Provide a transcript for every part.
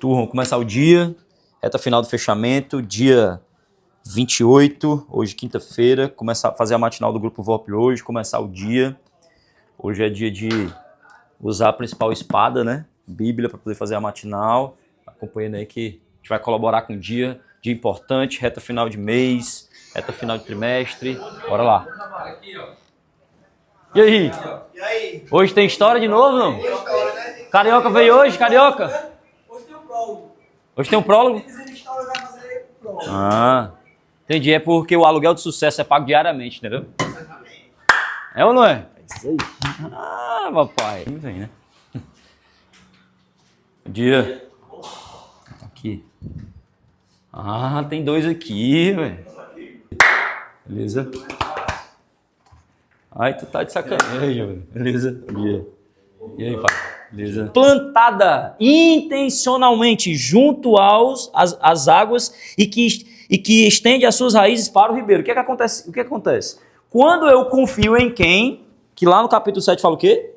turma, começar o dia, reta final do fechamento, dia 28, hoje quinta-feira, começar a fazer a matinal do Grupo VOP hoje, começar o dia. Hoje é dia de usar a principal espada, né? Bíblia, para poder fazer a matinal. Acompanhando aí que a gente vai colaborar com o dia importante, reta final de mês, reta final de trimestre. Bora lá. E aí? Hoje tem história de novo, não? Carioca veio hoje, Carioca? Hoje tem um prólogo. Hoje tem um prólogo? Se fizer história, vai fazer prólogo. Ah, entendi. É porque o aluguel de sucesso é pago diariamente, entendeu? É ou não é? É isso aí. Ah, papai. Não vem, né? Dia. Aqui. Ah, tem dois aqui, velho. Beleza? Ai, tu tá de sacanagem, velho. Beleza? Dia. E aí, pai? Beleza? Plantada intencionalmente junto às águas e que estende as suas raízes para o ribeiro. O que acontece? O que acontece? Quando eu confio em quem, que lá no capítulo 7 fala o quê?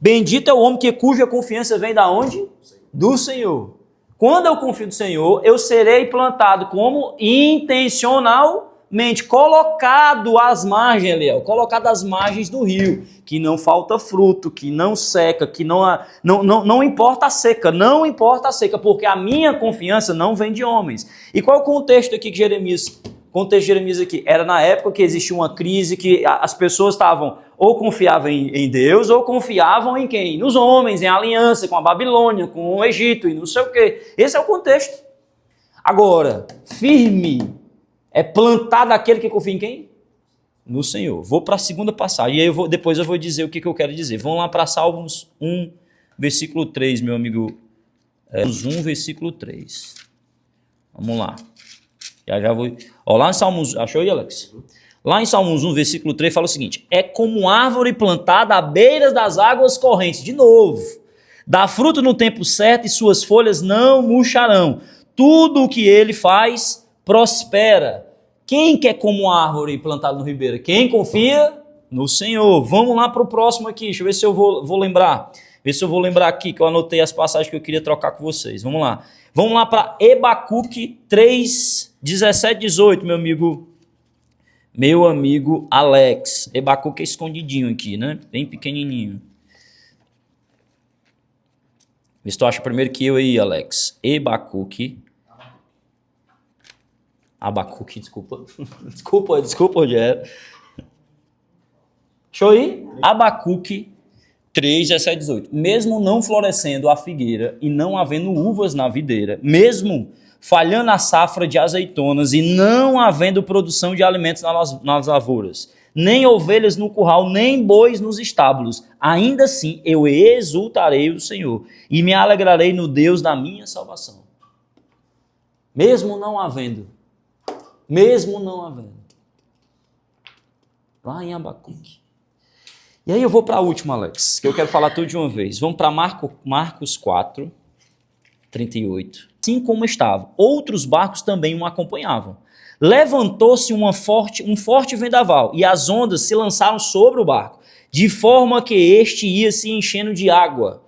Bendito é o homem cuja confiança vem da onde? Do Senhor. Quando eu confio no Senhor, eu serei plantado como intencionalmente, colocado às margens, Eliel, colocado às margens do rio, que não falta fruto, que não seca, que não importa a seca, não importa a seca, porque a minha confiança não vem de homens. E qual é o contexto aqui que Jeremias... O contexto de Jeremias aqui era na época que existia uma crise, que as pessoas estavam ou confiavam em Deus ou confiavam em quem? Nos homens, em aliança com a Babilônia, com o Egito e não sei o quê. Esse é o contexto. Agora, firme é plantado aquele que confia em quem? No Senhor. Vou para a segunda passagem e aí depois eu vou dizer o que eu quero dizer. Vamos lá para Salmos 1, versículo 3, meu amigo. Salmos 1, versículo 3. Vamos lá. Já vou... Ó, lá em Salmos... Achou aí, Alex? Lá em Salmos 1, versículo 3, fala o seguinte: é como árvore plantada à beira das águas correntes. De novo. Dá fruto no tempo certo e suas folhas não murcharão. Tudo o que ele faz prospera. Quem que é como árvore plantada no ribeiro? Quem confia no Senhor. Vamos lá para o próximo aqui. Deixa eu ver se eu vou lembrar. Ver se eu vou lembrar aqui, que eu anotei as passagens que eu queria trocar com vocês. Vamos lá. Vamos lá para Abacuque 3, 17, 18, meu amigo Alex. Abacuque é escondidinho aqui, né? Bem pequenininho. Vê se tu acha primeiro que eu aí, Alex. Abacuque, desculpa. desculpa, Rogério. Deixa eu ir. Abacuque 3, 17, 18. Mesmo não florescendo a figueira e não havendo uvas na videira, mesmo falhando a safra de azeitonas e não havendo produção de alimentos nas lavouras, nem ovelhas no curral, nem bois nos estábulos, ainda assim eu exultarei o Senhor e me alegrarei no Deus da minha salvação. Mesmo não havendo. Lá em Abacuque. E aí eu vou para a última, Alex, que eu quero falar tudo de uma vez. Vamos para Marcos 4, 38. Assim como estava, outros barcos também o acompanhavam. Levantou-se um forte vendaval, e as ondas se lançaram sobre o barco, de forma que este ia se enchendo de água.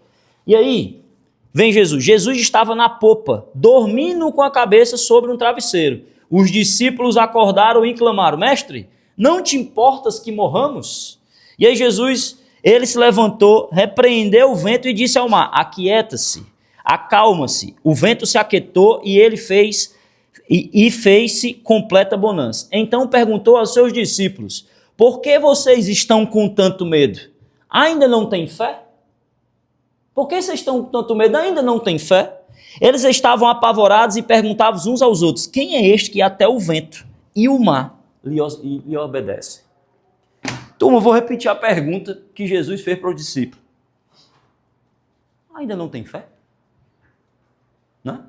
E aí, vem Jesus. Jesus estava na popa, dormindo com a cabeça sobre um travesseiro. Os discípulos acordaram e clamaram: Mestre, não te importas que morramos? E aí Jesus, ele se levantou, repreendeu o vento e disse ao mar: aquieta-se, acalma-se. O vento se aquietou e ele fez-se completa bonança. Então perguntou aos seus discípulos: por que vocês estão com tanto medo? Ainda não têm fé? Por que vocês estão com tanto medo? Ainda não têm fé? Eles estavam apavorados e perguntavam uns aos outros: quem é este que até o vento e o mar lhe obedecem? Turma, eu vou repetir a pergunta que Jesus fez para o discípulo. Ainda não tem fé? Não?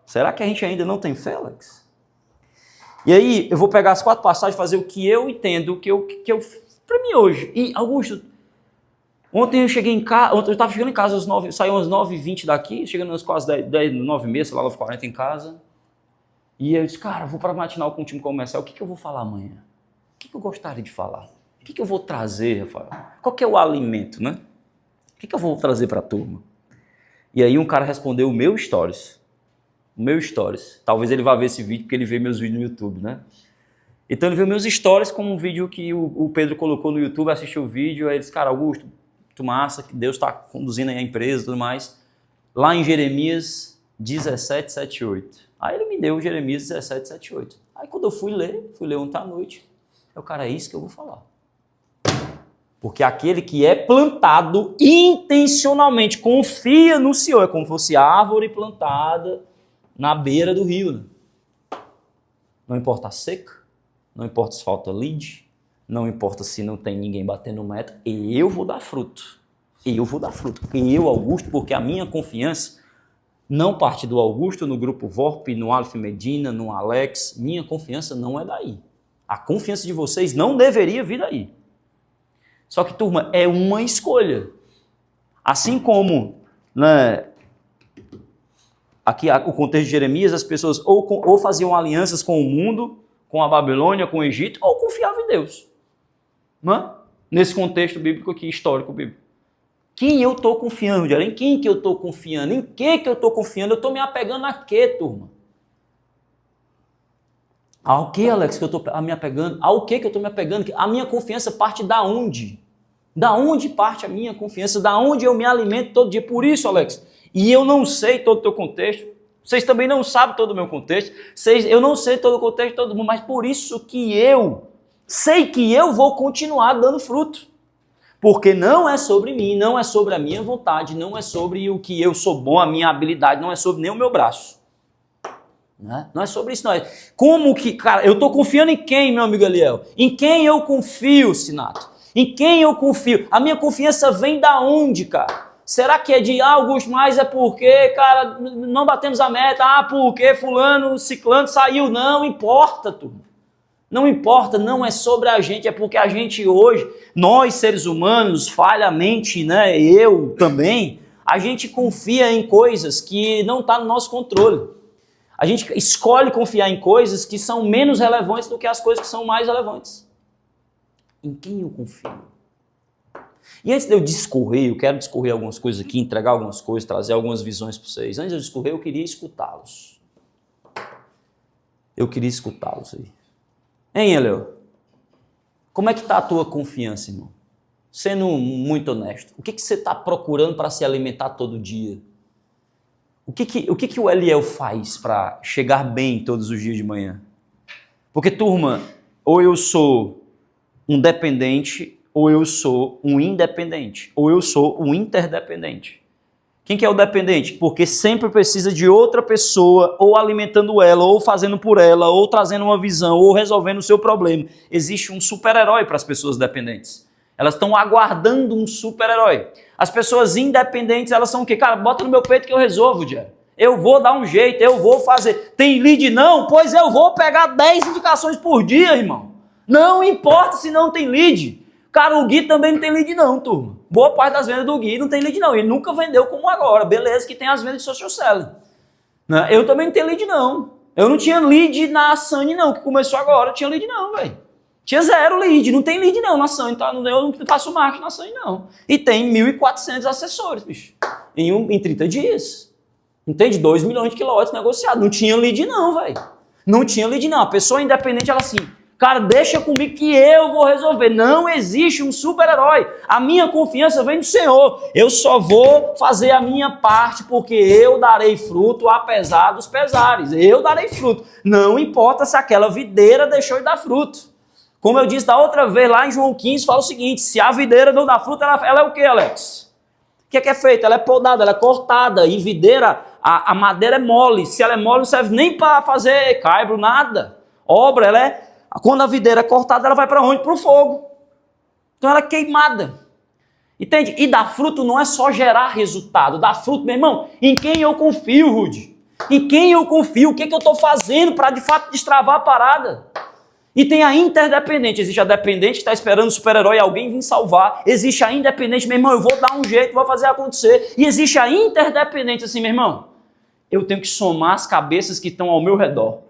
Será que a gente ainda não tem fé, Alex? E aí, eu vou pegar as 4 passagens e fazer o que eu entendo, que eu para mim hoje. E, Augusto, ontem eu estava chegando em casa às 9, saí às 9h20 daqui, chegando às quase 10, 9h30, sei lá, 9h40 em casa. E eu disse, cara, vou para a matinal com o time comercial, o que eu vou falar amanhã? O que eu gostaria de falar? O que eu vou trazer, Rafael? Qual que é o alimento, né? O que eu vou trazer para a turma? E aí um cara respondeu o meu stories. O meu stories. Talvez ele vá ver esse vídeo porque ele vê meus vídeos no YouTube, né? Então ele viu meus stories como um vídeo que o Pedro colocou no YouTube, assistiu o vídeo, aí ele disse, cara, Augusto, tu massa, que Deus está conduzindo aí a empresa e tudo mais. Lá em Jeremias 17, 7, 8. Aí ele me deu Jeremias 17, 7, 8. Aí quando eu fui ler ontem à noite, eu, cara, é isso que eu vou falar. Porque aquele que é plantado intencionalmente, confia no Senhor, é como se fosse árvore plantada na beira do rio, né? Não importa a seca, não importa se falta lead, não importa se não tem ninguém batendo meta, eu vou dar fruto. Eu vou dar fruto. Porque eu, Augusto, porque a minha confiança não parte do Augusto, no Grupo VORP, no Aleph Medina, no Alex. Minha confiança não é daí. A confiança de vocês não deveria vir daí. Só que, turma, é uma escolha. Assim como, né, aqui o contexto de Jeremias, as pessoas ou faziam alianças com o mundo, com a Babilônia, com o Egito, ou confiavam em Deus. Não é? Nesse contexto bíblico aqui, histórico bíblico. Quem eu estou confiando, Diário? Em quem que eu estou confiando? Em que eu estou confiando? Eu estou me apegando a quê, turma? Ao que, Alex, que eu estou me apegando? Ao que eu estou me apegando? A minha confiança parte da onde? Da onde parte a minha confiança? Da onde eu me alimento todo dia? Por isso, Alex, e eu não sei todo o teu contexto, vocês também não sabem todo o meu contexto, eu não sei todo o contexto de todo mundo, mas por isso que eu sei que eu vou continuar dando fruto. Porque não é sobre mim, não é sobre a minha vontade, não é sobre o que eu sou bom, a minha habilidade, não é sobre nem o meu braço. Não é sobre isso, não. É como que, cara, eu estou confiando em quem, meu amigo Eliel? Em quem eu confio, Sinato? Em quem eu confio? A minha confiança vem da onde, cara? Será que é de Augusto, mas é porque, cara, não batemos a meta, porque fulano, ciclano saiu? Não importa, turma. Não importa, não é sobre a gente, é porque a gente hoje, nós seres humanos, falhamente, né, eu também, a gente confia em coisas que não estão no nosso controle. A gente escolhe confiar em coisas que são menos relevantes do que as coisas que são mais relevantes. Em quem eu confio? E antes de eu discorrer, eu quero discorrer algumas coisas aqui, entregar algumas coisas, trazer algumas visões para vocês. Antes de eu discorrer, eu queria escutá-los. Eu queria escutá-los aí. Hein, Eleu? Como é que está a tua confiança, irmão? Sendo muito honesto, o que você está procurando para se alimentar todo dia? O que o Eliel faz para chegar bem todos os dias de manhã? Porque, turma, ou eu sou um dependente, ou eu sou um independente, ou eu sou um interdependente. Quem que é o dependente? Porque sempre precisa de outra pessoa, ou alimentando ela, ou fazendo por ela, ou trazendo uma visão, ou resolvendo o seu problema. Existe um super-herói para as pessoas dependentes. Elas estão aguardando um super-herói. As pessoas independentes, elas são o quê? Cara, bota no meu peito que eu resolvo, Diário. Eu vou dar um jeito, eu vou fazer. Tem lead não? Pois eu vou pegar 10 indicações por dia, irmão. Não importa se não tem lead. Cara, o Gui também não tem lead não, turma. Boa parte das vendas do Gui não tem lead não. Ele nunca vendeu como agora. Beleza que tem as vendas de social selling. Né? Eu também não tenho lead não. Eu não tinha lead na Sunny não, que começou agora. Eu tinha lead não, velho. Tinha 0 lead. Não tem lead não na Sunny, tá? Eu não faço marketing na Sunny não. E tem 1.400 assessores, bicho. Em 30 dias. Entende? 2 milhões de quilowatts negociados. Não tinha lead não, velho. Não tinha lead não. A pessoa independente, ela assim... Cara, deixa comigo que eu vou resolver. Não existe um super-herói. A minha confiança vem do Senhor. Eu só vou fazer a minha parte porque eu darei fruto apesar dos pesares. Eu darei fruto. Não importa se aquela videira deixou de dar fruto. Como eu disse da outra vez lá em João 15, fala o seguinte, se a videira não dá fruto, ela é o quê, Alex? O que é feito? Ela é podada, ela é cortada. E videira, a madeira é mole. Se ela é mole, não serve nem para fazer caibro, nada. Obra, ela é... Quando a videira é cortada, ela vai para onde? Para o fogo. Então ela é queimada. Entende? E dar fruto não é só gerar resultado. Dar fruto, meu irmão, em quem eu confio, Rudy? Em quem eu confio? O que eu estou fazendo para, de fato, destravar a parada? E tem a interdependente. Existe a dependente que está esperando o super-herói, alguém vir salvar. Existe a independente, meu irmão, eu vou dar um jeito, vou fazer acontecer. E existe a interdependente, assim, meu irmão, eu tenho que somar as cabeças que estão ao meu redor.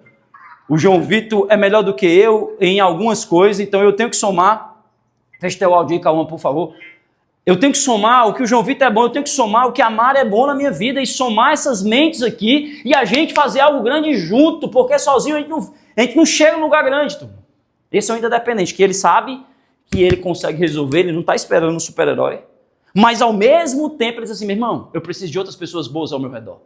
O João Vitor é melhor do que eu em algumas coisas, então eu tenho que somar. Fecha teu áudio aí, Cauã, por favor. Eu tenho que somar o que o João Vitor é bom, eu tenho que somar o que a Mara é bom na minha vida e somar essas mentes aqui e a gente fazer algo grande junto, porque sozinho a gente não chega num lugar grande, turma. Esse é o interdependente, que ele sabe que ele consegue resolver, ele não está esperando um super-herói, mas ao mesmo tempo ele diz assim, meu irmão, eu preciso de outras pessoas boas ao meu redor.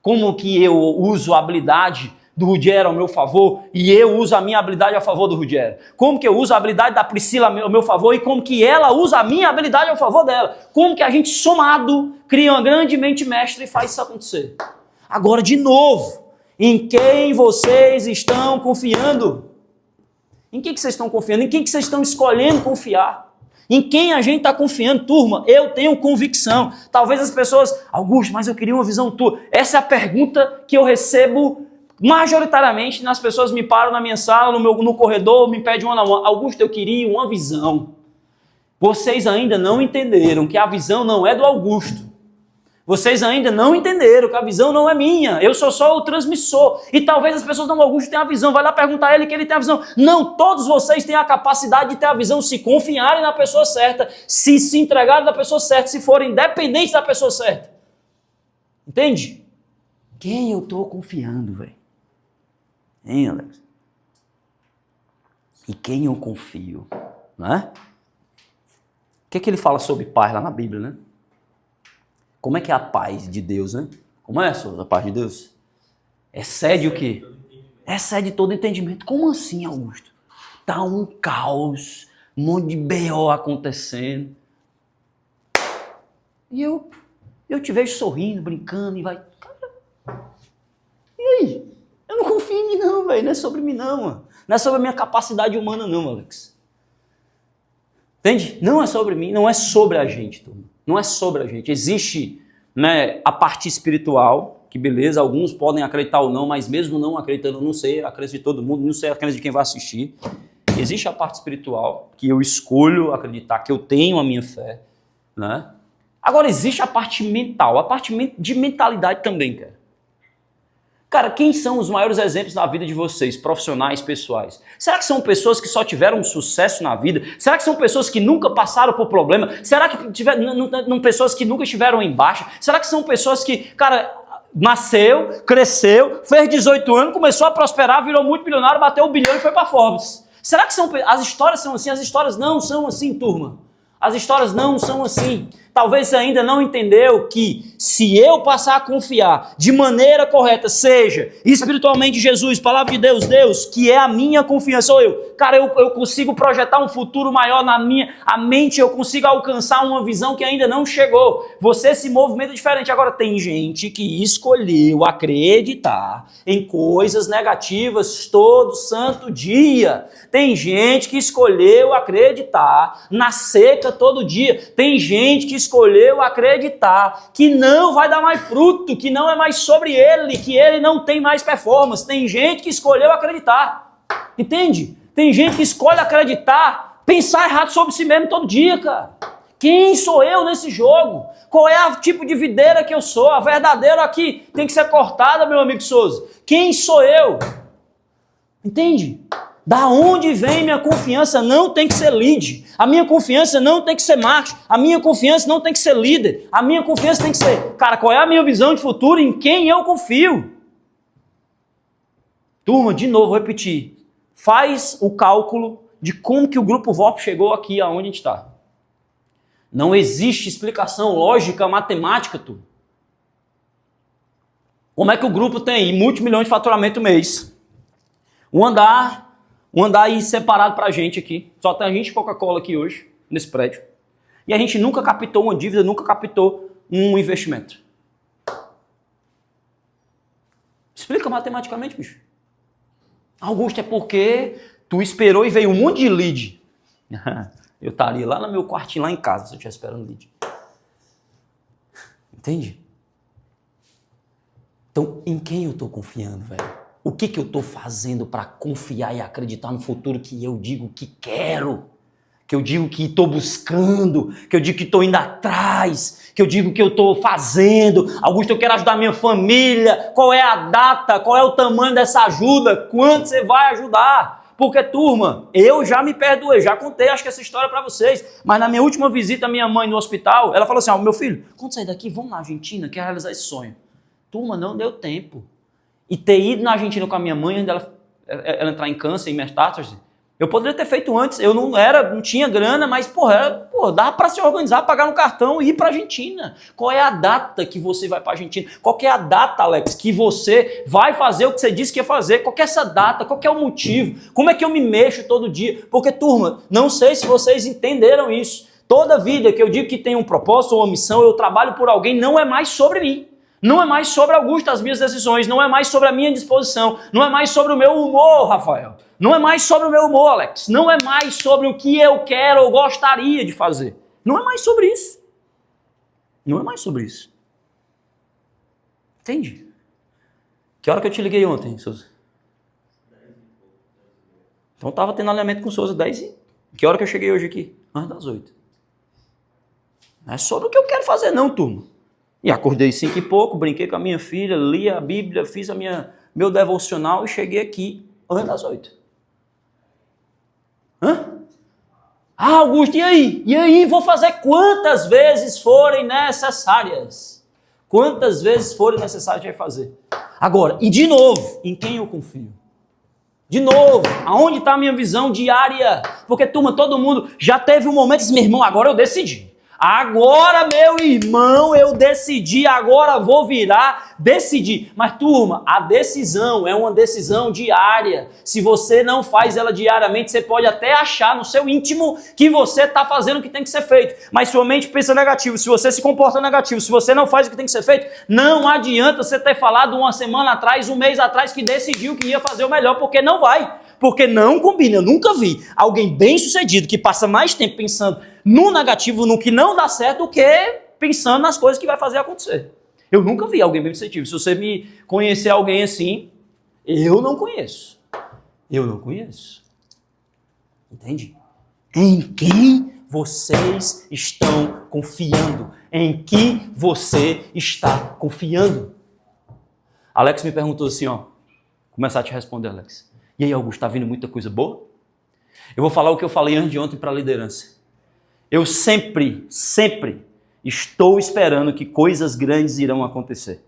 Como que eu uso a habilidade do Rudiero ao meu favor e eu uso a minha habilidade a favor do Rudiero? Como que eu uso a habilidade da Priscila ao meu favor e como que ela usa a minha habilidade ao favor dela? Como que a gente somado cria uma grande mente mestra e faz isso acontecer? Agora, de novo, em quem vocês estão confiando? Em quem que vocês estão confiando? Em quem que vocês estão escolhendo confiar? Em quem a gente está confiando? Turma, eu tenho convicção. Talvez as pessoas, Augusto, mas eu queria uma visão tua. Essa é a pergunta que eu recebo majoritariamente. As pessoas me param na minha sala, no corredor, me pedem uma na uma. Augusto, eu queria uma visão. Vocês ainda não entenderam que a visão não é do Augusto. Vocês ainda não entenderam que a visão não é minha. Eu sou só o transmissor. E talvez as pessoas não, Augusto tem a visão. Vai lá perguntar a ele que ele tem a visão. Não, todos vocês têm a capacidade de ter a visão se confiarem na pessoa certa, se entregarem da pessoa certa, se forem dependentes da pessoa certa. Entende? Quem eu estou confiando, velho? Hein, Alex? E quem eu confio? Não é? O que ele fala sobre paz lá na Bíblia, né? Como é que é a paz de Deus, né? Como é a paz de Deus? Excede o quê? Excede todo entendimento. Como assim, Augusto? Tá um caos, um monte de B.O. acontecendo. E eu te vejo sorrindo, brincando e vai... E aí? Eu não confio em mim não, velho. Não é sobre mim não, mano. Não é sobre a minha capacidade humana não, Alex. Entende? Não é sobre mim, não é sobre a gente, turma. Não é sobre a gente. Existe, né, a parte espiritual, que beleza, alguns podem acreditar ou não, mas mesmo não acreditando, eu não sei a crença de todo mundo, não sei a crença de quem vai assistir. Existe a parte espiritual, que eu escolho acreditar, que eu tenho a minha fé, né? Agora existe a parte mental, a parte de mentalidade também, cara. Cara, quem são os maiores exemplos na vida de vocês, profissionais, pessoais? Será que são pessoas que só tiveram sucesso na vida? Será que são pessoas que nunca passaram por problema? Será que não pessoas que nunca estiveram em baixa? Será que são pessoas que, cara, nasceu, cresceu, fez 18 anos, começou a prosperar, virou multimilionário, bateu 1 bilhão e foi para Forbes? Será que as histórias são assim? As histórias não são assim, turma. As histórias não são assim. Talvez você ainda não entendeu que se eu passar a confiar de maneira correta, seja espiritualmente Jesus, palavra de Deus, que é a minha confiança, sou eu. Cara, eu consigo projetar um futuro maior na minha mente, eu consigo alcançar uma visão que ainda não chegou. Você se movimenta diferente. Agora, tem gente que escolheu acreditar em coisas negativas todo santo dia. Tem gente que escolheu acreditar na seca todo dia. Tem gente que escolheu acreditar que não vai dar mais fruto, que não é mais sobre ele, que ele não tem mais performance. Tem gente que escolheu acreditar. Entende? Tem gente que escolhe acreditar, pensar errado sobre si mesmo todo dia, cara. Quem sou eu nesse jogo? Qual é o tipo de videira que eu sou? A verdadeira aqui tem que ser cortada, meu amigo Souza. Quem sou eu? Entende? Da onde vem minha confiança? Não tem que ser lead. A minha confiança não tem que ser marketing. A minha confiança não tem que ser líder. A minha confiança tem que ser, cara, qual é a minha visão de futuro? Em quem eu confio? Turma, de novo, vou repetir. Faz o cálculo de como que o Grupo VOP chegou aqui aonde a gente está. Não existe explicação lógica, matemática, turma. Como é que o grupo tem aí multimilhões de faturamento mês? Um andar aí separado pra gente aqui. Só tem a gente e Coca-Cola aqui hoje, nesse prédio. E a gente nunca captou uma dívida, nunca captou um investimento. Explica matematicamente, bicho. Augusto, é porque tu esperou e veio um monte de lead. Eu estaria lá no meu quartinho, lá em casa, se eu estivesse esperando lead. Entende? Então, em quem eu estou confiando, velho? O que eu estou fazendo para confiar e acreditar no futuro que eu digo que quero? Que eu digo que estou buscando? Que eu digo que estou indo atrás? Que eu digo que eu estou fazendo? Augusto, eu quero ajudar minha família. Qual é a data? Qual é o tamanho dessa ajuda? Quanto você vai ajudar? Porque, turma, eu já me perdoei, já contei, acho que essa história para vocês, mas na minha última visita à minha mãe no hospital, ela falou assim, meu filho, quando sair daqui, vamos na Argentina, quero realizar esse sonho. Turma, não deu tempo. E ter ido na Argentina com a minha mãe, antes ela entrar em câncer, em metástase, eu poderia ter feito antes, eu não tinha grana, mas, dá para se organizar, pagar no cartão e ir para a Argentina. Qual é a data que você vai para a Argentina? Qual é a data, Alex, que você vai fazer o que você disse que ia fazer? Qual é essa data? Qual é o motivo? Como é que eu me mexo todo dia? Porque, turma, não sei se vocês entenderam isso. Toda vida que eu digo que tem um propósito ou uma missão, eu trabalho por alguém, não é mais sobre mim. Não é mais sobre Augusto, as minhas decisões, não é mais sobre a minha disposição, não é mais sobre o meu humor, Rafael. Não é mais sobre o meu humor, Alex. Não é mais sobre o que eu quero ou gostaria de fazer. Não é mais sobre isso. Não é mais sobre isso. Entende? Que hora que eu te liguei ontem, Souza? Então eu estava tendo alinhamento com o Souza 10 e... Que hora que eu cheguei hoje aqui? Antes das 8. Não é sobre o que eu quero fazer não, turma. E acordei 5 e pouco, brinquei com a minha filha, li a Bíblia, fiz meu devocional e cheguei aqui antes das 8. Augusto, e aí? E aí, vou fazer quantas vezes forem necessárias. Quantas vezes forem necessárias, vai fazer. Agora, e de novo, em quem eu confio? De novo, aonde está a minha visão diária? Porque, turma, todo mundo já teve um momento e disse, meu irmão, agora eu decidi. Agora, meu irmão, eu decidi, agora vou virar, decidi. Mas, turma, a decisão é uma decisão diária. Se você não faz ela diariamente, você pode até achar no seu íntimo que você está fazendo o que tem que ser feito. Mas sua mente pensa negativo, se você se comporta negativo, se você não faz o que tem que ser feito, não adianta você ter falado uma semana atrás, um mês atrás, que decidiu que ia fazer o melhor, porque não vai. Porque não combina, eu nunca vi alguém bem sucedido que passa mais tempo pensando no negativo, no que não dá certo, do que pensando nas coisas que vai fazer acontecer. Eu nunca vi alguém bem sucedido. Se você me conhecer alguém assim, eu não conheço. Eu não conheço. Entende? Em quem vocês estão confiando? Em que você está confiando? Alex me perguntou assim, começar a te responder, Alex. E aí, Augusto, está vindo muita coisa boa? Eu vou falar o que eu falei antes de ontem para a liderança. Eu sempre estou esperando que coisas grandes irão acontecer.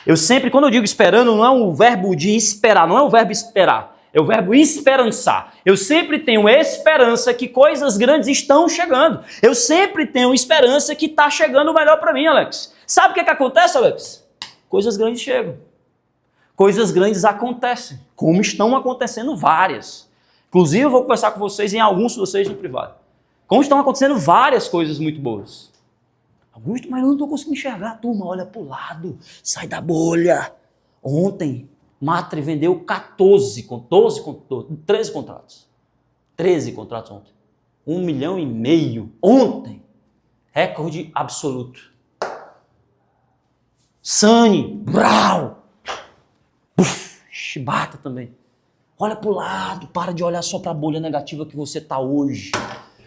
Eu sempre, quando eu digo esperando, não é o verbo de esperar, não é o verbo esperar, é o verbo esperançar. Eu sempre tenho esperança que coisas grandes estão chegando. Eu sempre tenho esperança que está chegando o melhor para mim, Alex. Sabe o que acontece, Alex? Coisas grandes chegam. Coisas grandes acontecem, como estão acontecendo várias. Inclusive, eu vou conversar com vocês em alguns de vocês no privado. Como estão acontecendo várias coisas muito boas. Augusto, mas eu não estou conseguindo enxergar. Turma, olha para o lado, sai da bolha. Ontem, Matre vendeu 13 contratos. 13 contratos ontem. 1,5 milhão ontem. Recorde absoluto. Sani, brau. Chibata também. Olha pro lado, para de olhar só para a bolha negativa que você tá hoje.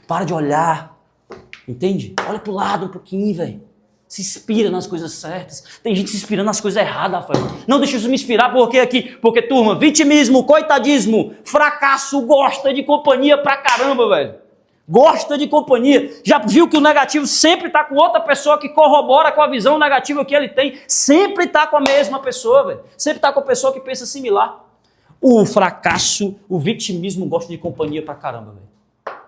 Para de olhar. Entende? Olha pro lado um pouquinho, velho. Se inspira nas coisas certas. Tem gente se inspirando nas coisas erradas, Rafael. Não deixa isso me inspirar, porque, turma, vitimismo, coitadismo, fracasso, gosta de companhia pra caramba, velho. Gosta de companhia. Já viu que o negativo sempre está com outra pessoa que corrobora com a visão negativa que ele tem. Sempre está com a mesma pessoa, velho. Sempre está com a pessoa que pensa similar. O fracasso, o vitimismo gosta de companhia pra caramba, velho.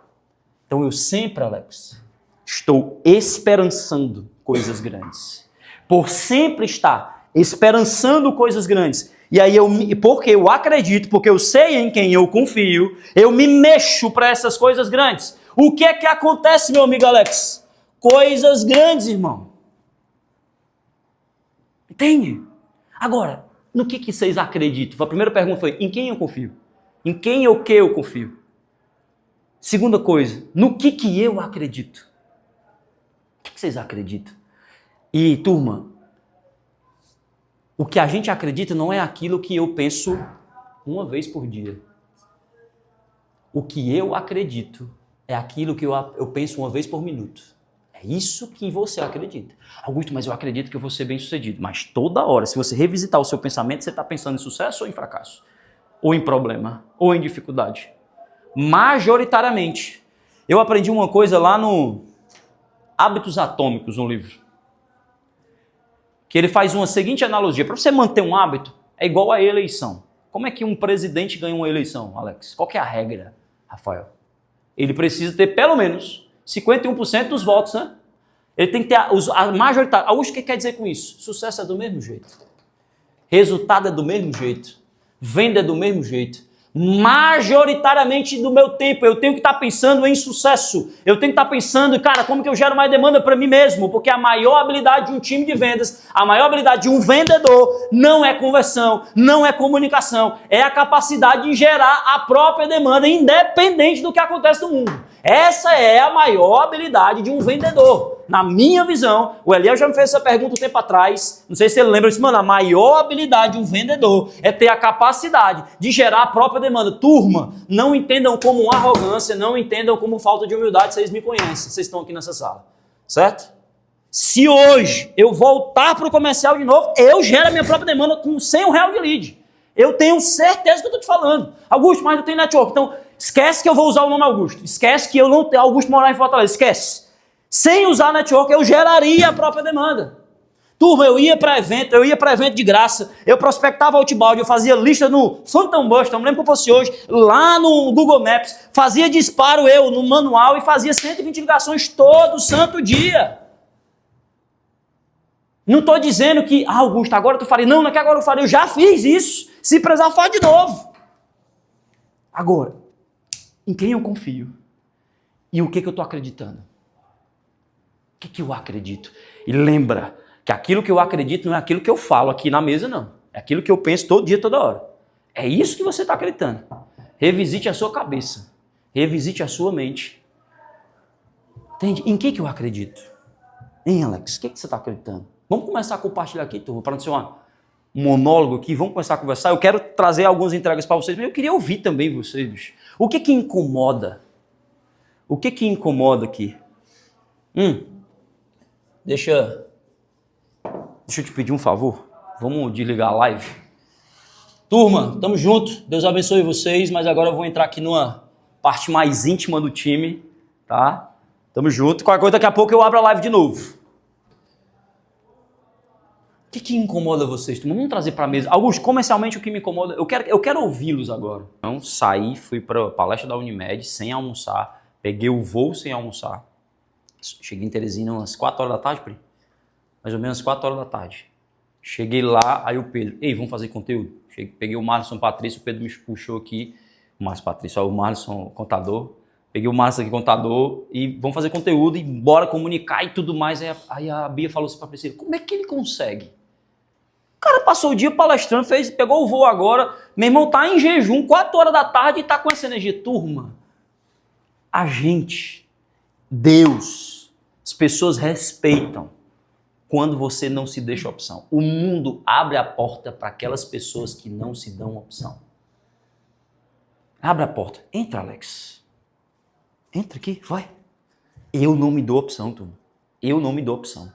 Então eu sempre, Alex, estou esperançando coisas grandes. Por sempre estar esperançando coisas grandes. E aí, porque eu acredito, porque eu sei em quem eu confio, eu me mexo para essas coisas grandes. O que é que acontece, meu amigo Alex? Coisas grandes, irmão. Entende? Agora, no que vocês acreditam? A primeira pergunta foi, em quem eu confio? Em quem ou que eu confio? Segunda coisa, no que eu acredito? O que vocês acreditam? E, turma, o que a gente acredita não é aquilo que eu penso uma vez por dia. O que eu acredito é aquilo que eu penso uma vez por minuto. É isso que você acredita. Augusto, mas eu acredito que eu vou ser bem sucedido. Mas toda hora, se você revisitar o seu pensamento, você está pensando em sucesso ou em fracasso? ou em problema, ou em dificuldade. Majoritariamente. Eu aprendi uma coisa lá no Hábitos Atômicos, um livro, que ele faz uma seguinte analogia. Para você manter um hábito, é igual a eleição. Como é que um presidente ganha uma eleição, Alex? Qual que é a regra, Rafael? Ele precisa ter pelo menos 51% dos votos, né? Ele tem que ter a majoritária. O que quer dizer com isso? Sucesso é do mesmo jeito. Resultado é do mesmo jeito. Venda é do mesmo jeito. Majoritariamente do meu tempo, eu tenho que estar pensando em sucesso. Eu tenho que estar pensando, cara, como que eu gero mais demanda para mim mesmo? Porque a maior habilidade de um time de vendas, a maior habilidade de um vendedor não é conversão, não é comunicação, é a capacidade de gerar a própria demanda, independente do que acontece no mundo. Essa é a maior habilidade de um vendedor. Na minha visão, o Eliel já me fez essa pergunta um tempo atrás, não sei se ele lembra disso, mano, a maior habilidade de um vendedor é ter a capacidade de gerar a própria demanda. Turma, não entendam como arrogância, não entendam como falta de humildade, vocês me conhecem, vocês estão aqui nessa sala, certo? Se hoje eu voltar para o comercial de novo, eu gero a minha própria demanda com R$100 de lead. Eu tenho certeza que eu estou te falando. Augusto, mas eu tenho network, então esquece que eu vou usar o nome Augusto, esquece que eu não tenho Augusto morar em Fortaleza, esquece. Sem usar network, eu geraria a própria demanda. Turma, eu ia para evento de graça, eu prospectava Outbound, eu fazia lista no Phantom Buster, não lembro como fosse hoje, lá no Google Maps, fazia disparo eu no manual e fazia 120 ligações todo santo dia. Não estou dizendo que, Augusto, agora tu faria. Não é que agora eu faria, eu já fiz isso, se precisar faz de novo. Agora, em quem eu confio? E o que eu estou acreditando? O que eu acredito? E lembra que aquilo que eu acredito não é aquilo que eu falo aqui na mesa, não. É aquilo que eu penso todo dia, toda hora. É isso que você está acreditando. Revisite a sua cabeça. Revisite a sua mente. Entende? Em que eu acredito? Hein, Alex? O que você está acreditando? Vamos começar a compartilhar aqui, turma, para não ser um monólogo aqui. Vamos começar a conversar. Eu quero trazer algumas entregas para vocês, mas eu queria ouvir também vocês, bicho. O que incomoda? O que incomoda aqui? Deixa eu te pedir um favor. Vamos desligar a live. Turma, tamo junto. Deus abençoe vocês, mas agora eu vou entrar aqui numa parte mais íntima do time, tá? Tamo junto. Qualquer coisa, daqui a pouco eu abro a live de novo. O que incomoda vocês, turma? Vamos trazer para a mesa. Augusto, comercialmente o que me incomoda... Eu quero ouvi-los agora. Então, saí, fui para a palestra da Unimed sem almoçar. Peguei o voo sem almoçar. Cheguei em Teresina umas 4 horas da tarde, Pri. Mais ou menos 4 horas da tarde. Cheguei lá, aí o Pedro, ei, vamos fazer conteúdo? Peguei o Marlon Patrício, o Pedro me puxou aqui. O Marlon Patrício, o Marlon contador. Peguei o Marlon aqui, contador, e vamos fazer conteúdo e bora comunicar e tudo mais. Aí a Bia falou assim para a Priscila, como é que ele consegue? O cara passou o dia palestrando, pegou o voo agora, meu irmão tá em jejum, 4 horas da tarde e tá com essa energia. Turma, a gente, Deus, as pessoas respeitam quando você não se deixa opção. O mundo abre a porta para aquelas pessoas que não se dão opção. Abre a porta. Entra, Alex. Entra aqui, vai. Eu não me dou opção, turma. Eu não me dou opção.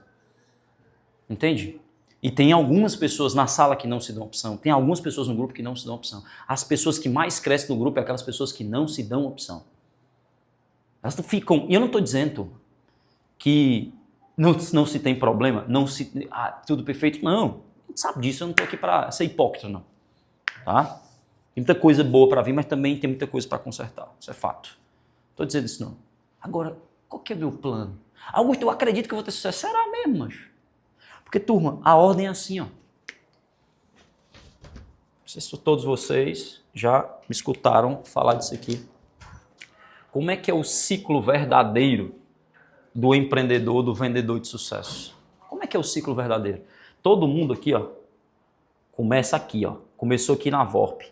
Entende? E tem algumas pessoas na sala que não se dão opção. Tem algumas pessoas no grupo que não se dão opção. As pessoas que mais crescem no grupo é aquelas pessoas que não se dão opção. Elas não ficam... E eu não estou dizendo que não se tem problema, tudo perfeito. Não, a gente sabe disso. Eu não estou aqui para ser hipócrita, não. Tá? Tem muita coisa boa para vir, mas também tem muita coisa para consertar. Isso é fato. Não estou dizendo isso, não. Agora, qual que é o meu plano? Augusto, eu acredito que eu vou ter sucesso. Será mesmo, mas... Porque, turma, a ordem é assim, ó. Não sei se todos vocês já me escutaram falar disso aqui. Como é que é o ciclo verdadeiro do empreendedor, do vendedor de sucesso? Como é que é o ciclo verdadeiro? Todo mundo aqui, ó, começa aqui, ó. Começou aqui na VORP.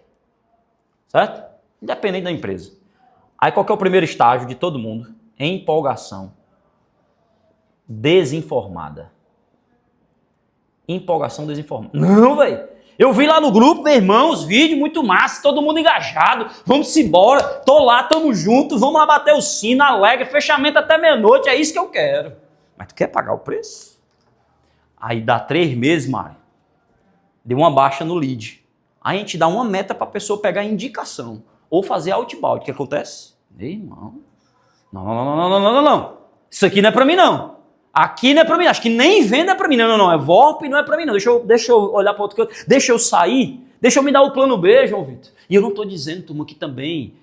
Certo? Independente da empresa. Aí qual que é o primeiro estágio de todo mundo? Empolgação. Desinformada. Empolgação desinformada. Não, velho. Eu vi lá no grupo, meu irmão, os vídeos muito massa, todo mundo engajado. Vamos embora. Tô lá, tamo junto. Vamos lá bater o sino, alegre, fechamento até meia-noite. É isso que eu quero. Mas tu quer pagar o preço? Aí dá 3 meses, Mário. Deu uma baixa no lead. Aí a gente dá uma meta para a pessoa pegar indicação ou fazer outbound. O que acontece? Meu irmão, não. Isso aqui não é para mim, não. Aqui não é para mim, acho que nem venda é para mim. Não, é VoRP, não é para mim, não. Deixa eu olhar para outro canto, deixa eu sair, deixa eu me dar o plano B, João Vitor. E eu não estou dizendo, turma, que também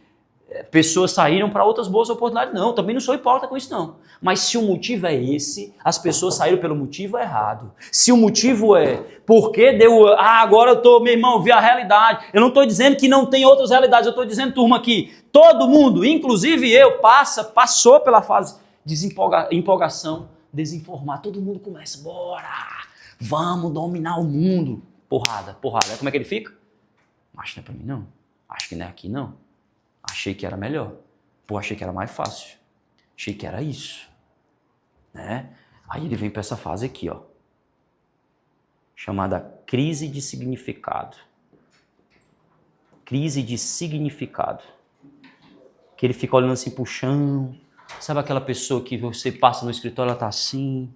pessoas saíram para outras boas oportunidades. Não, também não sou hipócrita com isso, não. Mas se o motivo é esse, as pessoas saíram pelo motivo errado. Se o motivo é porque deu... agora eu tô, meu irmão, vi a realidade. Eu não estou dizendo que não tem outras realidades. Eu estou dizendo, turma, que todo mundo, inclusive eu, passou pela fase de empolgação, desinformar. Todo mundo começa, bora, vamos dominar o mundo. Porrada. Como é que ele fica? Acho que não é para mim, não. Acho que não é aqui, não. Achei que era melhor. Achei que era mais fácil. Achei que era isso. Né? Aí ele vem para essa fase aqui, ó. Chamada crise de significado. Crise de significado. Que ele fica olhando assim pro chão. Sabe aquela pessoa que você passa no escritório, ela tá assim...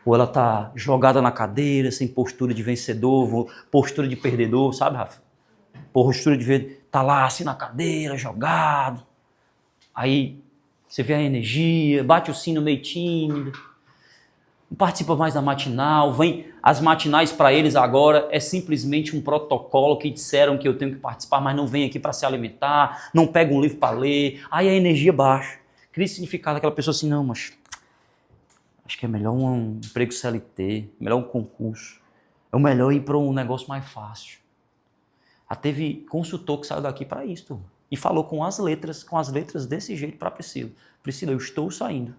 Ou ela tá jogada na cadeira, sem postura de vencedor, postura de perdedor, sabe, Rafa? Postura de ver, tá lá assim na cadeira, jogado. Aí você vê a energia, bate o sino meio tímido. Não participa mais da matinal, vem as matinais para eles agora é simplesmente um protocolo que disseram que eu tenho que participar, mas não vem aqui para se alimentar, não pega um livro para ler, aí a energia baixa. Cria significado aquela pessoa assim, não, mas acho que é melhor um emprego CLT, melhor um concurso, é o melhor ir para um negócio mais fácil. Teve consultor que saiu daqui para isso e falou com as letras desse jeito para Priscila. Priscila, eu estou saindo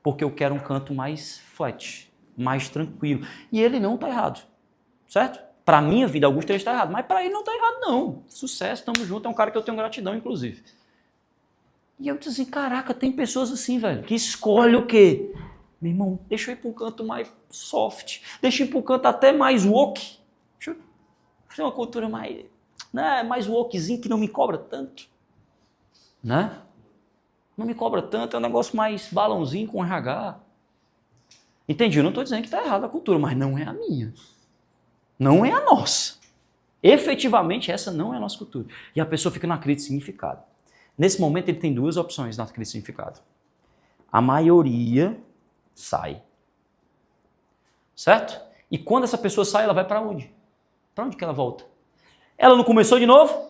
porque eu quero um canto mais flat, mais tranquilo. E ele não está errado, certo? Para minha vida, Augusto, ele está errado, mas para ele não está errado, não. Sucesso, estamos juntos, é um cara que eu tenho gratidão, inclusive. E eu disse assim, caraca, tem pessoas assim, velho, que escolhem o quê? Meu irmão, deixa eu ir para um canto mais soft, deixa eu ir para um canto até mais woke. Deixa eu fazer uma cultura mais, né, mais wokezinho, que não me cobra tanto. Né? Não me cobra tanto, é um negócio mais balãozinho com RH. Entendi, eu não estou dizendo que está errada a cultura, mas não é a minha. Não é a nossa. Efetivamente, essa não é a nossa cultura. E a pessoa fica na crise de significado. Nesse momento, ele tem duas opções na crise de significado. A maioria sai. Certo? E quando essa pessoa sai, ela vai para onde? Para onde que ela volta? Ela não começou de novo?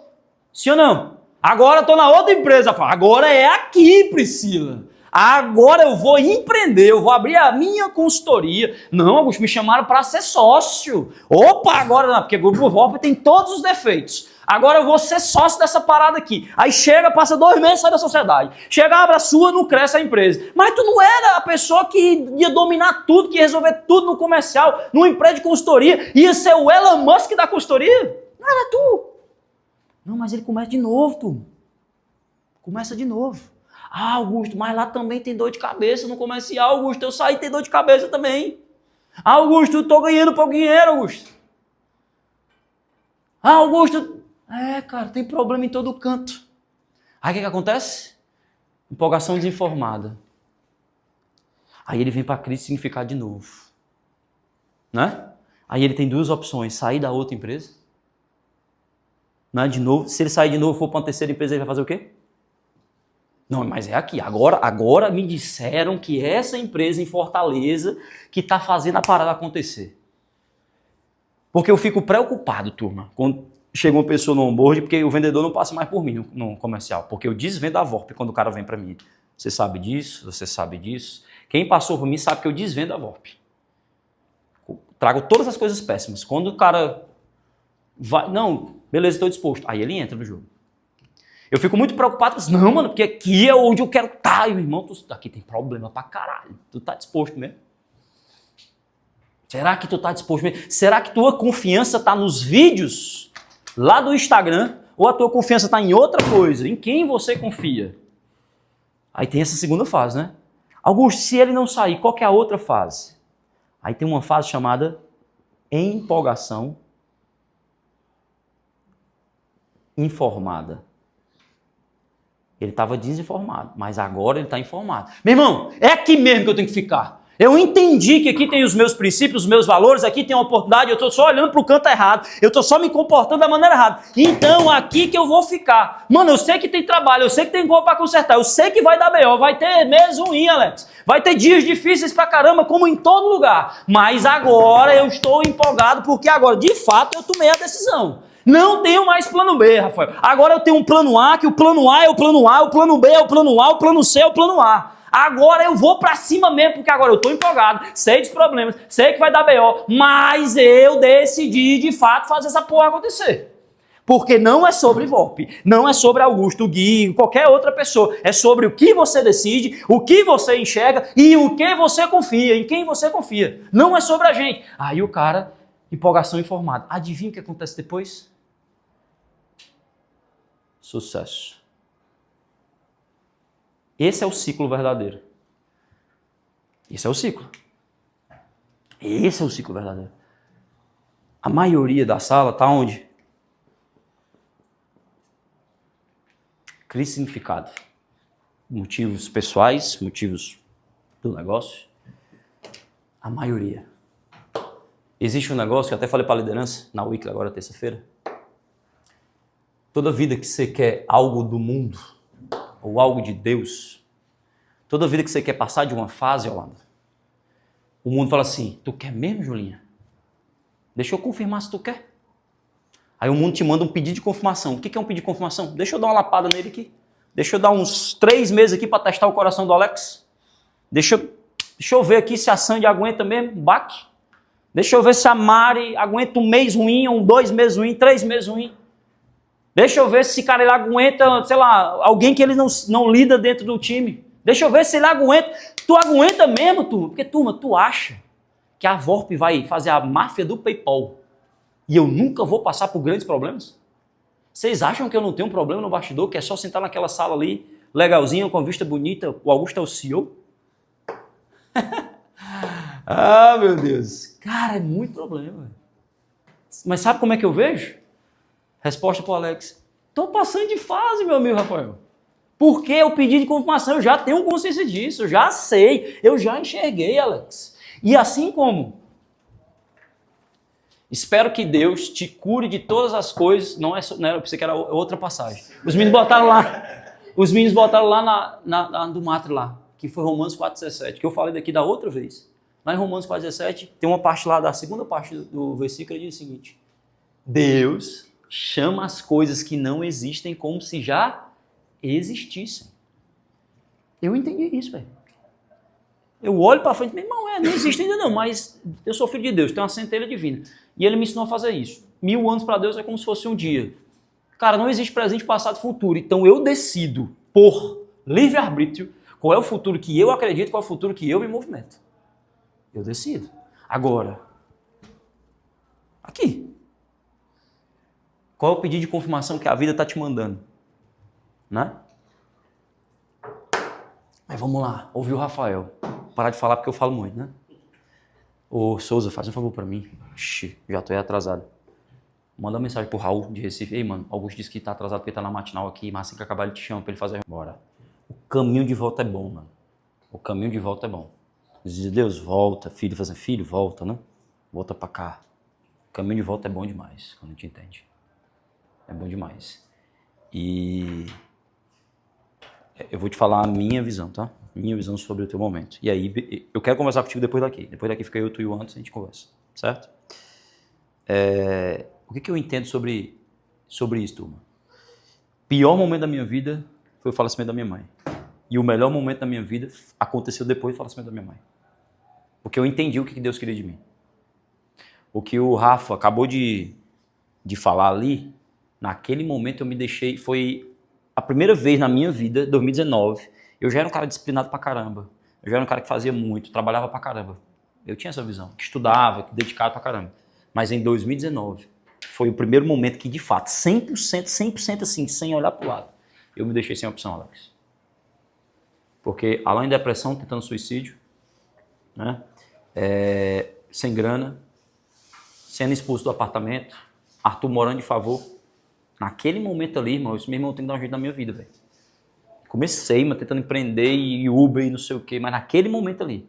Sim ou não? Agora estou na outra empresa. Agora é aqui, Priscila. Agora eu vou empreender, eu vou abrir a minha consultoria. Não, Augusto, me chamaram para ser sócio. Opa, agora não, porque o Grupo VoRP tem todos os defeitos. Agora eu vou ser sócio dessa parada aqui. Aí chega, passa 2 meses, sai da sociedade. Chega, abre a sua, não cresce a empresa. Mas tu não era a pessoa que ia dominar tudo, que ia resolver tudo no comercial, numa empresa de consultoria. Ia ser o Elon Musk da consultoria? Não era tu. Não, mas ele começa de novo, tu. Começa de novo. Augusto, mas lá também tem dor de cabeça no comercial, Augusto. Eu saí e tem dor de cabeça também. Augusto, eu tô ganhando pouco dinheiro, Augusto. Augusto... cara, tem problema em todo canto. Aí o que acontece? Empolgação desinformada. Aí ele vem para a crise de significado de novo. Né? Aí ele tem 2 opções, sair da outra empresa. Né? De novo, se ele sair de novo e for para uma terceira empresa, ele vai fazer o quê? Não, mas é aqui. Agora me disseram que essa empresa em Fortaleza que está fazendo a parada acontecer. Porque eu fico preocupado, turma, quando chega uma pessoa no onboard, porque o vendedor não passa mais por mim no comercial, porque eu desvendo a VoRP quando o cara vem para mim. Você sabe disso? Você sabe disso? Quem passou por mim sabe que eu desvendo a VoRP. Trago todas as coisas péssimas. Quando o cara vai... Não, beleza, estou disposto. Aí ele entra no jogo. Eu fico muito preocupado com isso. Não, mano, porque aqui é onde eu quero estar. E, meu irmão, aqui tem problema pra caralho. Tu tá disposto mesmo? Será que tu tá disposto mesmo? Será que tua confiança tá nos vídeos lá do Instagram? Ou a tua confiança tá em outra coisa? Em quem você confia? Aí tem essa segunda fase, né? Augusto, se ele não sair, qual que é a outra fase? Aí tem uma fase chamada empolgação informada. Ele estava desinformado, mas agora ele está informado. Meu irmão, é aqui mesmo que eu tenho que ficar. Eu entendi que aqui tem os meus princípios, os meus valores, aqui tem uma oportunidade, eu estou só olhando para o canto errado, eu estou só me comportando da maneira errada. Então, aqui que eu vou ficar. Mano, eu sei que tem trabalho, eu sei que tem gol para consertar, eu sei que vai dar B.O., vai ter mês ruim, Alex. Vai ter dias difíceis pra caramba, como em todo lugar. Mas agora eu estou empolgado, porque agora, de fato, eu tomei a decisão. Não tenho mais plano B, Rafael. Agora eu tenho um plano A, que o plano A é o plano A, o plano B é o plano A, o plano C é o plano A. Agora eu vou pra cima mesmo, porque agora eu tô empolgado, sei dos problemas, sei que vai dar B.O., mas eu decidi de fato fazer essa porra acontecer. Porque não é sobre Volpe, não é sobre Augusto, Gui, qualquer outra pessoa. É sobre o que você decide, o que você enxerga e o que você confia, em quem você confia. Não é sobre a gente. Aí o cara, empolgação informada. Adivinha o que acontece depois? Sucesso. Esse é o ciclo verdadeiro. Esse é o ciclo. Esse é o ciclo verdadeiro. A maioria da sala está onde? Cria significado. Motivos pessoais, motivos do negócio. A maioria. Existe um negócio que eu até falei para a liderança, na Weekly agora, terça-feira. Toda vida que você quer algo do mundo, ou algo de Deus, toda vida que você quer passar de uma fase, Holanda, o mundo fala assim, tu quer mesmo, Julinha? Deixa eu confirmar se tu quer. Aí o mundo te manda um pedido de confirmação. O que é um pedido de confirmação? Deixa eu dar uma lapada nele aqui. Deixa eu dar uns 3 meses aqui para testar o coração do Alex. Deixa eu ver aqui se a Sandy aguenta mesmo, um baque. Deixa eu ver se a Mari aguenta um mês ruim, ou 2 meses ruim, 3 meses ruim. Deixa eu ver se esse cara ele aguenta, sei lá, alguém que ele não lida dentro do time. Deixa eu ver se ele aguenta. Tu aguenta mesmo, turma? Porque, turma, tu acha que a Volpe vai fazer a máfia do PayPal e eu nunca vou passar por grandes problemas? Vocês acham que eu não tenho um problema no bastidor, que é só sentar naquela sala ali, legalzinha, com vista bonita, o Augusto é o CEO? Ah, meu Deus. Cara, é muito problema. Mas sabe como é que eu vejo? Resposta para o Alex. Estou passando de fase, meu amigo Rafael. Porque eu pedi de confirmação, eu já tenho consciência disso, eu já sei, eu já enxerguei, Alex. E assim como espero que Deus te cure de todas as coisas, não, eu pensei que era outra passagem. Os meninos botaram lá do Matre lá, que foi Romanos 4,17, que eu falei daqui da outra vez. Lá em Romanos 4,17, tem uma parte lá, da segunda parte do versículo, ele diz o seguinte: Deus chama as coisas que não existem como se já existissem. Eu entendi isso, velho. Eu olho para frente e digo, não existe ainda não, mas eu sou filho de Deus, tenho uma centelha divina. E ele me ensinou a fazer isso. 1000 anos para Deus é como se fosse um dia. Cara, não existe presente, passado e futuro. Então eu decido, por livre-arbítrio, qual é o futuro que eu acredito, qual é o futuro que eu me movimento. Eu decido. Agora, aqui. Qual é o pedido de confirmação que a vida está te mandando? Né? Mas vamos lá, ouvir o Rafael. Parar de falar porque eu falo muito, né? Ô Souza, faz um favor para mim. Ixi, já tô aí atrasado. Manda uma mensagem pro Raul de Recife. Ei, mano, Augusto disse que tá atrasado porque tá na matinal aqui, mas assim que acabar ele te chama pra ele fazer. Bora. O caminho de volta é bom, mano. O caminho de volta é bom. Diz, Deus, volta, filho. Fazendo filho, volta, né? Volta pra cá. O caminho de volta é bom demais, quando a gente entende. É bom demais. E eu vou te falar a minha visão, tá? Minha visão sobre o teu momento. E aí, eu quero conversar contigo depois daqui. Depois daqui fica eu, tu e o Anderson, a gente conversa. Certo? O que eu entendo sobre isso, turma? O pior momento da minha vida foi o falecimento da minha mãe. E o melhor momento da minha vida aconteceu depois do falecimento da minha mãe. Porque eu entendi o que Deus queria de mim. O que o Rafa acabou de falar ali, naquele momento eu me deixei, foi a primeira vez na minha vida, 2019, eu já era um cara disciplinado pra caramba. Eu já era um cara que fazia muito, trabalhava pra caramba. Eu tinha essa visão, que estudava, que dedicava pra caramba. Mas em 2019, foi o primeiro momento que, de fato, 100% assim, sem olhar pro lado, eu me deixei sem opção, Alex. Porque, além da depressão, tentando suicídio, né? Sem grana, sendo expulso do apartamento, Arthur morando de favor. Naquele momento ali, irmão, isso mesmo tem que dar um jeito na minha vida, velho. Comecei, tentando empreender e Uber e não sei o quê, mas naquele momento ali,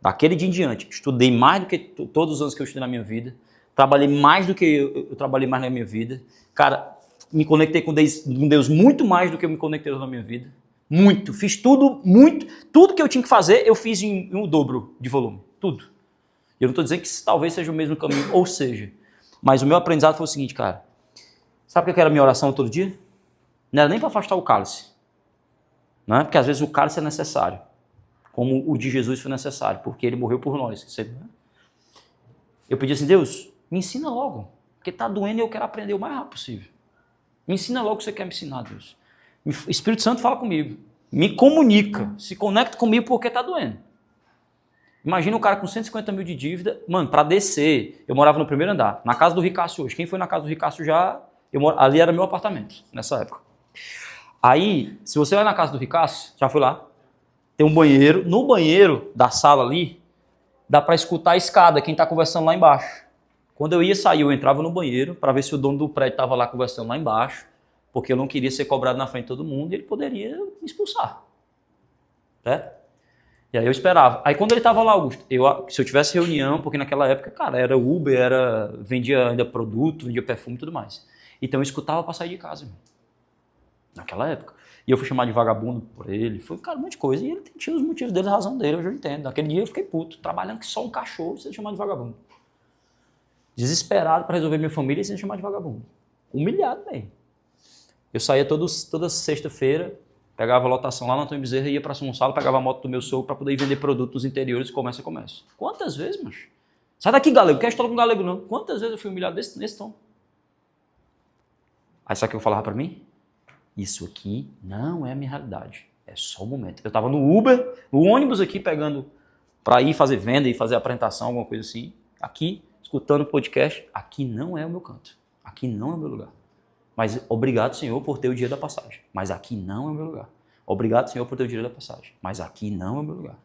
Daquele dia em diante, estudei mais do que todos os anos que eu estudei na minha vida. Trabalhei mais do que eu trabalhei mais na minha vida. Cara, me conectei com Deus muito mais do que eu me conectei na minha vida. Muito. Fiz tudo, muito. Tudo que eu tinha que fazer, eu fiz em um dobro de volume. Tudo. Eu não estou dizendo que talvez seja o mesmo caminho, ou seja. Mas o meu aprendizado foi o seguinte, cara. Sabe o que era a minha oração todo dia? Não era nem para afastar o cálice. Não é? Porque às vezes o cálice é necessário. Como o de Jesus foi necessário, porque ele morreu por nós. Eu pedi assim, Deus, me ensina logo, porque está doendo e eu quero aprender o mais rápido possível. Me ensina logo o que você quer me ensinar, Deus. O Espírito Santo fala comigo, me comunica, se conecta comigo porque está doendo. Imagina o cara com 150 mil de dívida, mano, para descer, eu morava no primeiro andar, na casa do Ricasso hoje. Quem foi na casa do Ricasso já, ali era meu apartamento, nessa época. Aí, se você vai na casa do Ricasso, já fui lá, tem um banheiro, no banheiro da sala ali, dá para escutar a escada, quem está conversando lá embaixo. Quando eu ia sair, eu entrava no banheiro para ver se o dono do prédio estava lá conversando lá embaixo, porque eu não queria ser cobrado na frente de todo mundo e ele poderia me expulsar. Certo? E aí eu esperava. Aí quando ele estava lá, Augusto, se eu tivesse reunião, porque naquela época, cara, era Uber, vendia ainda produto, vendia perfume e tudo mais. Então eu escutava para sair de casa, irmão. Naquela época. E eu fui chamado de vagabundo por ele, foi, cara, um monte de coisa. E ele tinha os motivos dele, a razão dele, eu já entendo. Naquele dia eu fiquei puto, trabalhando que só um cachorro sendo chamado de vagabundo. Desesperado para resolver minha família e sendo chamado de vagabundo. Humilhado, velho. Eu saía toda sexta-feira, pegava a lotação lá na Antônio Bezerra, ia para São Gonçalo, pegava a moto do meu sogro para poder ir vender produtos interiores, comércio a comércio. Quantas vezes, macho? Sai daqui, galego, quer história com galego não. Quantas vezes eu fui humilhado nesse tom? Aí sabe o que eu falava para mim? Isso aqui não é a minha realidade, é só o momento. Eu estava no Uber, no ônibus aqui, pegando para ir fazer venda e fazer apresentação, alguma coisa assim. Aqui, escutando o podcast, aqui não é o meu canto, aqui não é o meu lugar. Mas obrigado, Senhor, por ter o dia da passagem, mas aqui não é o meu lugar. Obrigado, Senhor, por ter o dia da passagem, mas aqui não é o meu lugar.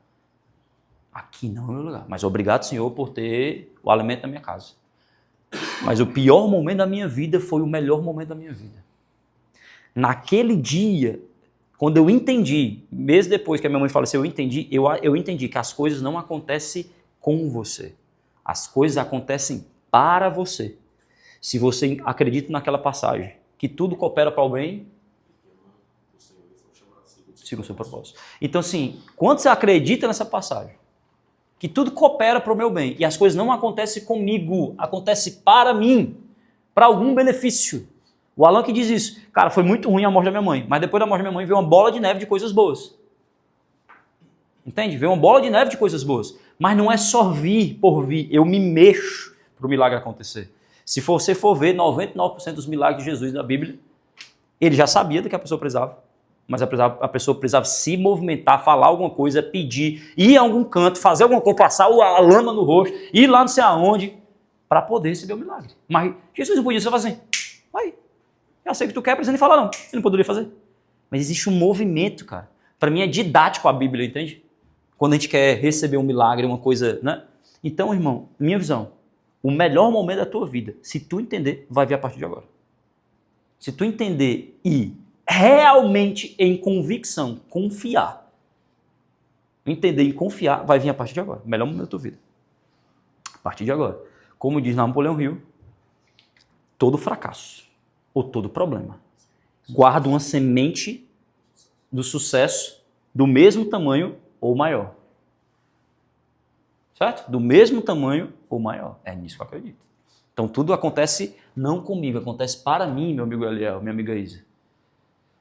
Aqui não é o meu lugar. Mas obrigado, Senhor, por ter o alimento na minha casa. Mas o pior momento da minha vida foi o melhor momento da minha vida. Naquele dia, quando eu entendi, mês depois que a minha mãe faleceu, eu entendi que as coisas não acontecem com você. As coisas acontecem para você. Se você acredita naquela passagem, que tudo coopera para o bem, siga o seu propósito. Então, assim, quando você acredita nessa passagem, que tudo coopera para o meu bem, e as coisas não acontecem comigo, acontecem para mim, para algum benefício. O Alan que diz isso. Cara, foi muito ruim a morte da minha mãe, mas depois da morte da minha mãe veio uma bola de neve de coisas boas. Entende? Veio uma bola de neve de coisas boas. Mas não é só vir por vir. Eu me mexo para o milagre acontecer. Se você for ver 99% dos milagres de Jesus na Bíblia, ele já sabia do que a pessoa precisava. Mas a pessoa precisava se movimentar, falar alguma coisa, pedir, ir a algum canto, fazer alguma coisa, passar a lama no rosto, ir lá não sei aonde, para poder receber o milagre. Mas Jesus não podia só fazer assim, vai. Eu sei que tu quer, precisa nem falar não. Ele não poderia fazer. Mas existe um movimento, cara. Para mim é didático a Bíblia, entende? Quando a gente quer receber um milagre, uma coisa, né? Então, irmão, minha visão, o melhor momento da tua vida, se tu entender, vai vir a partir de agora. Se tu entender e realmente em convicção, confiar. Entender e confiar, vai vir a partir de agora. O melhor momento da tua vida. A partir de agora. Como diz Napoleão Hill, todo fracasso ou todo problema guarda uma semente do sucesso do mesmo tamanho ou maior. Certo? Do mesmo tamanho ou maior. É nisso que eu acredito. Então tudo acontece não comigo, acontece para mim, meu amigo Eliel, minha amiga Isa.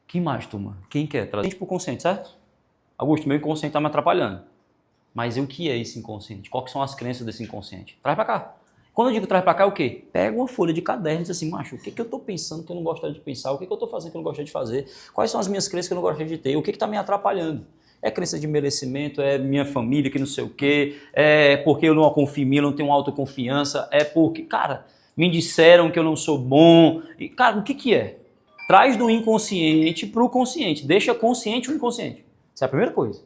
Quem mais, turma? Quem quer? Trazer para o consciente, certo? Augusto, meu inconsciente está me atrapalhando. Mas o que é esse inconsciente? Quais são as crenças desse inconsciente? Traz para cá. Quando eu digo traz para cá, é o quê? Pega uma folha de caderno e diz assim, macho, o que eu estou pensando que eu não gostaria de pensar? O que eu estou fazendo que eu não gostaria de fazer? Quais são as minhas crenças que eu não gostaria de ter? O que está me atrapalhando? É crença de merecimento, é minha família que não sei o quê, é porque eu não confio em mim, eu não tenho autoconfiança, é porque, cara, me disseram que eu não sou bom. E, cara, o que é? Traz do inconsciente para o consciente. Deixa consciente o inconsciente. Essa é a primeira coisa.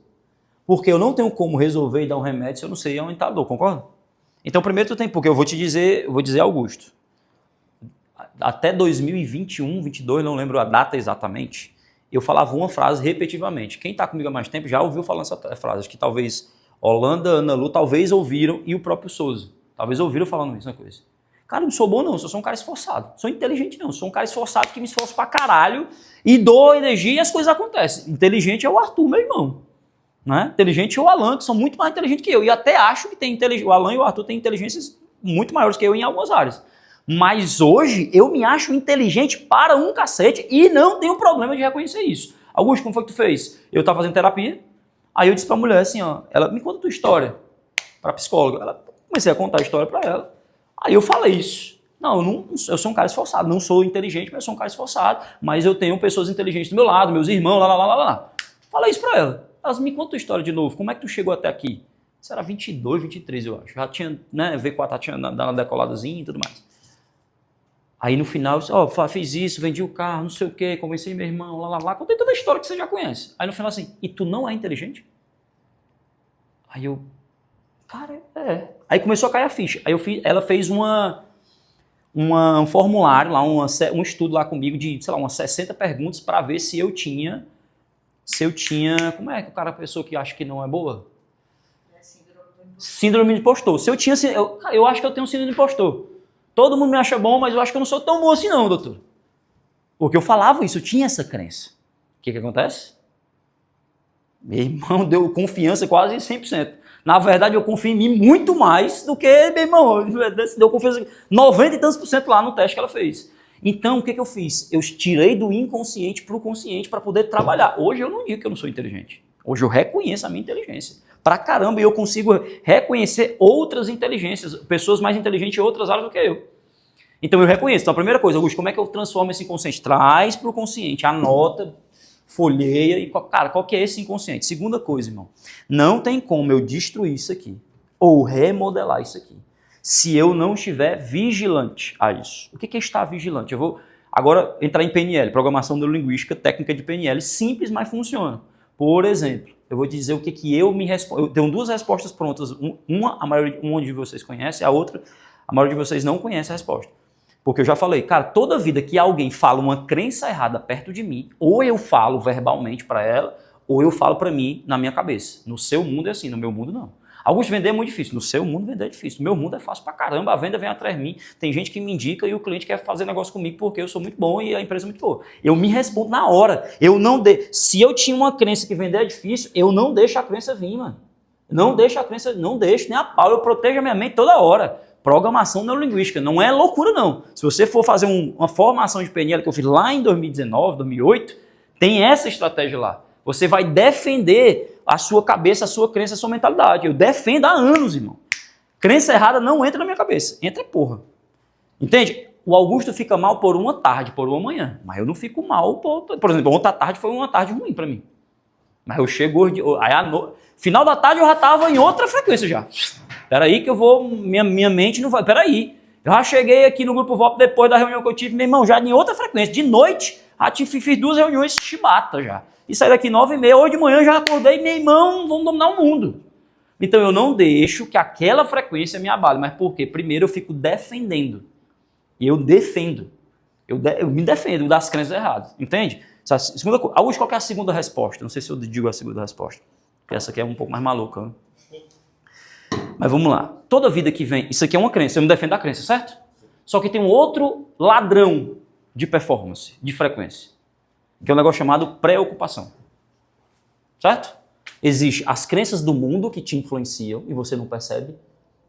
Porque eu não tenho como resolver e dar um remédio se eu não sei onde está a dor, concorda? Então, primeiro tu tem, porque eu vou dizer Augusto, até 2021, 22, não lembro a data exatamente, eu falava uma frase repetitivamente. Quem está comigo há mais tempo já ouviu falando essa frase, acho que talvez Holanda, Ana Lu, talvez ouviram, e o próprio Souza. Talvez ouviram falando isso, uma coisa. Cara, eu não sou bom não, eu sou um cara esforçado. Sou inteligente não, sou um cara esforçado que me esforço pra caralho e dou energia e as coisas acontecem. Inteligente é o Arthur, meu irmão. Né? Inteligente é o Alan, que são muito mais inteligentes que eu. E até acho que o Alan e o Arthur têm inteligências muito maiores que eu em algumas áreas. Mas hoje eu me acho inteligente para um cacete e não tenho problema de reconhecer isso. Augusto, como foi que tu fez? Eu tava fazendo terapia, aí eu disse pra mulher assim, ó, ela, me conta a tua história, pra psicóloga. Comecei a contar a história pra ela. Aí eu falei isso. Não, eu sou um cara esforçado, não sou inteligente, mas eu sou um cara esforçado, mas eu tenho pessoas inteligentes do meu lado, meus irmãos, lá. Falei isso pra ela. Elas, me conta a história de novo, como é que tu chegou até aqui? Isso era 22, 23, eu acho. Já tinha, né, V4 já tinha dado uma decoladazinha e tudo mais. Aí no final, eu disse, ó, fiz isso, vendi o carro, não sei o quê, convenci meu irmão, lá. Contei toda a história que você já conhece. Aí no final assim, e tu não é inteligente? Aí eu, cara, é. Aí começou a cair a ficha. Aí ela fez um formulário lá, um estudo lá comigo de, sei lá, umas 60 perguntas para ver se eu tinha, como é que o cara, a pessoa que acha que não é boa? Síndrome de impostor. Se eu tinha, eu acho que eu tenho síndrome de impostor. Todo mundo me acha bom, mas eu acho que eu não sou tão bom assim não, doutor. Porque eu falava isso, eu tinha essa crença. O que acontece? Meu irmão deu confiança quase 100%. Na verdade, eu confio em mim muito mais do que, meu irmão, deu confiança 90 e tantos por cento lá no teste que ela fez. Então, o que eu fiz? Eu tirei do inconsciente para o consciente para poder trabalhar. Hoje eu não digo que eu não sou inteligente. Hoje eu reconheço a minha inteligência. Pra caramba, e eu consigo reconhecer outras inteligências, pessoas mais inteligentes em outras áreas do que eu. Então eu reconheço. Então a primeira coisa, Augusto, como é que eu transformo esse inconsciente? Traz para o consciente, anota, folheia e, cara, qual que é esse inconsciente? Segunda coisa, irmão, não tem como eu destruir isso aqui ou remodelar isso aqui se eu não estiver vigilante a isso. O que é estar vigilante? Eu vou agora entrar em PNL, Programação Neurolinguística, técnica de PNL, simples, mas funciona. Por exemplo, eu vou dizer o que eu me respondo. Eu tenho duas respostas prontas. Uma, a maioria de vocês conhece, a outra, a maioria de vocês não conhece a resposta. Porque eu já falei, cara, toda vida que alguém fala uma crença errada perto de mim, ou eu falo verbalmente para ela, ou eu falo para mim na minha cabeça. No seu mundo é assim, no meu mundo não. Alguns vender é muito difícil, no seu mundo vender é difícil. No meu mundo é fácil pra caramba, a venda vem atrás de mim. Tem gente que me indica e o cliente quer fazer negócio comigo porque eu sou muito bom e a empresa é muito boa. Eu me respondo na hora. Se eu tinha uma crença que vender é difícil, eu não deixo a crença vir, mano. Não deixo a crença, não deixo nem a pau, eu protejo a minha mente toda hora. Programação neurolinguística, não é loucura não. Se você for fazer uma formação de PNL que eu fiz lá em 2019, 2008, tem essa estratégia lá. Você vai defender a sua cabeça, a sua crença, a sua mentalidade. Eu defendo há anos, irmão. Crença errada não entra na minha cabeça, entra porra. Entende? O Augusto fica mal por uma tarde, por uma manhã, mas eu não fico mal por exemplo, ontem à tarde foi uma tarde ruim para mim. Mas eu chego hoje, final da tarde eu já estava em outra frequência já. Peraí que eu vou, minha mente não vai, peraí. Eu já cheguei aqui no Grupo VOP depois da reunião que eu tive, meu irmão, já em outra frequência. De noite, já fiz 2 reuniões chibata já. E saí daqui 9h30, hoje de manhã já acordei, meu irmão, vamos dominar o mundo. Então eu não deixo que aquela frequência me abale. Mas por quê? Primeiro eu fico defendendo. E eu defendo. Eu me defendo das crenças erradas. Entende? Segunda coisa. Augusto, qual que é a segunda resposta? Não sei se eu digo a segunda resposta. Porque essa aqui é um pouco mais maluca. Né? Mas vamos lá. Toda vida que vem... Isso aqui é uma crença. Eu me defendo da crença, certo? Só que tem um outro ladrão de performance, de frequência. Que é um negócio chamado preocupação. Certo? Existem as crenças do mundo que te influenciam e você não percebe,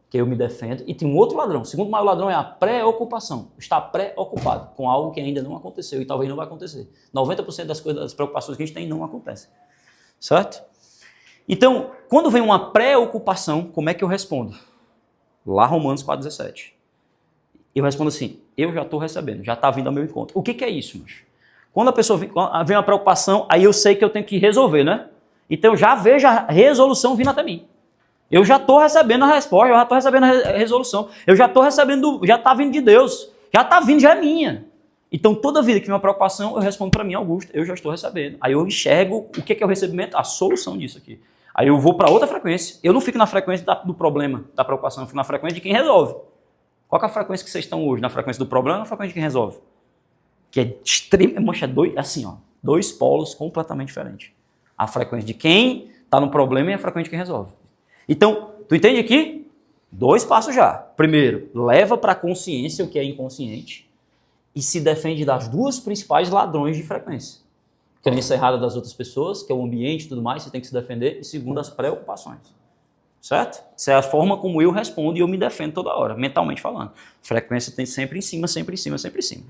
que eu me defendo. E tem um outro ladrão. O segundo maior ladrão é a preocupação. Estar preocupado com algo que ainda não aconteceu e talvez não vai acontecer. 90% das coisas, das preocupações que a gente tem não acontecem. Certo? Então, quando vem uma preocupação, como é que eu respondo? Lá Romanos 4,17. Eu respondo assim, eu já estou recebendo, já está vindo ao meu encontro. O que é isso, macho? Quando a pessoa vem uma preocupação, aí eu sei que eu tenho que resolver, né? Então eu já vejo a resolução vindo até mim. Eu já estou recebendo a resposta, eu já estou recebendo a resolução. Eu já estou recebendo, já está vindo de Deus. Já está vindo, já é minha. Então toda vida que vem uma preocupação, eu respondo para mim, Augusto, eu já estou recebendo. Aí eu enxergo o que é o recebimento, a solução disso aqui. Aí eu vou para outra frequência. Eu não fico na frequência do problema, da preocupação, eu fico na frequência de quem resolve. Qual que é a frequência que vocês estão hoje? Na frequência do problema ou na frequência de quem resolve? Que é extremo, mancha, assim, ó, 2 polos completamente diferentes. A frequência de quem está no problema e a frequência de quem resolve. Então, tu entende aqui? 2 passos já. Primeiro, leva para a consciência o que é inconsciente e se defende das 2 principais ladrões de frequência. Crença errada das outras pessoas, que é o ambiente e tudo mais, você tem que se defender. E segundo, as preocupações. Certo? Essa é a forma como eu respondo e eu me defendo toda hora, mentalmente falando. Frequência tem sempre em cima, sempre em cima, sempre em cima.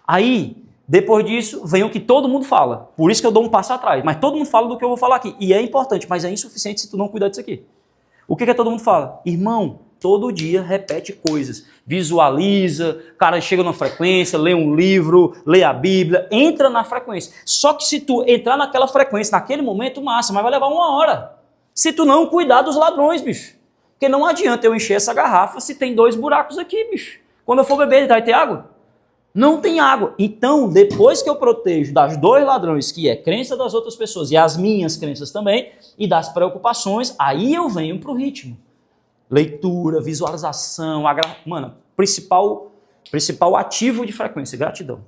Aí, depois disso, vem o que todo mundo fala. Por isso que eu dou um passo atrás. Mas todo mundo fala do que eu vou falar aqui. E é importante, mas é insuficiente se tu não cuidar disso aqui. O que todo mundo fala? Irmão, todo dia repete coisas. Visualiza, cara chega numa frequência, lê um livro, lê a Bíblia, entra na frequência. Só que se tu entrar naquela frequência, naquele momento, massa, mas vai levar 1 hora. Se tu não cuidar dos ladrões, bicho. Porque não adianta eu encher essa garrafa se tem 2 buracos aqui, bicho. Quando eu for beber, vai ter água? Não tem água. Então, depois que eu protejo das 2 ladrões, que é crença das outras pessoas e as minhas crenças também, e das preocupações, aí eu venho pro ritmo. Leitura, visualização, mano, principal ativo de frequência, gratidão.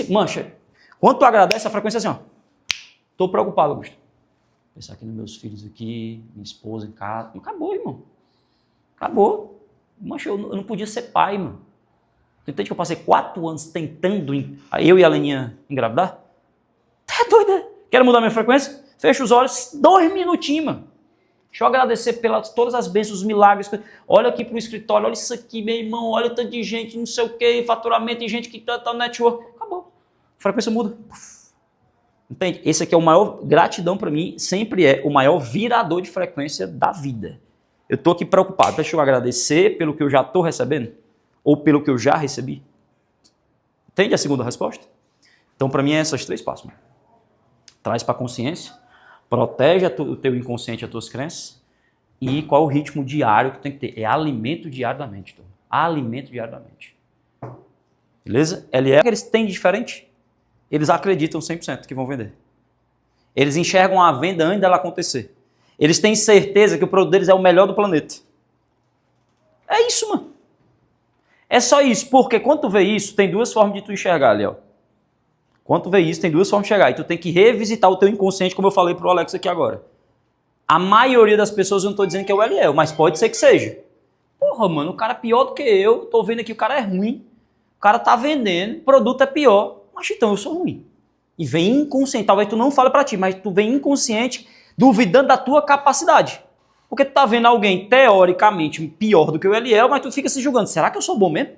Mancha, quando tu agradece, a frequência é assim, ó. Tô preocupado, Augusto. Pensar aqui nos meus filhos aqui, minha esposa em casa. Acabou, irmão. Acabou. Mancha, eu não podia ser pai, mano. Tu entende que eu passei 4 anos tentando, eu e a Leninha, engravidar? Tá doida? Quero mudar minha frequência? Fecha os olhos, 2 minutinhos, mano. Deixa eu agradecer pelas todas as bênçãos, os milagres. Olha aqui pro escritório, olha isso aqui, meu irmão, olha tanto de gente, não sei o que, faturamento, e gente que tá no network. Acabou. A frequência muda. Entende? Esse aqui é o maior, gratidão para mim, sempre é o maior virador de frequência da vida. Eu tô aqui preocupado, deixa eu agradecer pelo que eu já tô recebendo, ou pelo que eu já recebi. Entende a segunda resposta? Então, para mim, é esses 3 passos. Mano. Traz para a consciência, protege o teu inconsciente, as tuas crenças, e qual é o ritmo diário que tem que ter? É alimento diário da mente. Alimento diário da mente. Beleza? O que eles têm de diferente? Eles acreditam 100% que vão vender. Eles enxergam a venda antes dela acontecer. Eles têm certeza que o produto deles é o melhor do planeta. É isso, mano. É só isso, porque quando tu vê isso, tem 2 formas de tu enxergar ali, ó. Quando tu vê isso, tem 2 formas de enxergar. E tu tem que revisitar o teu inconsciente, como eu falei pro Alex aqui agora. A maioria das pessoas, eu não tô dizendo que é o LL, mas pode ser que seja. Porra, mano, o cara é pior do que eu, tô vendo aqui, o cara é ruim, o cara tá vendendo, o produto é pior. Mas então, eu sou ruim. E vem inconsciente, talvez tu não fale pra ti, mas tu vem inconsciente duvidando da tua capacidade. Porque tu tá vendo alguém teoricamente pior do que o LL, mas tu fica se julgando, será que eu sou bom mesmo?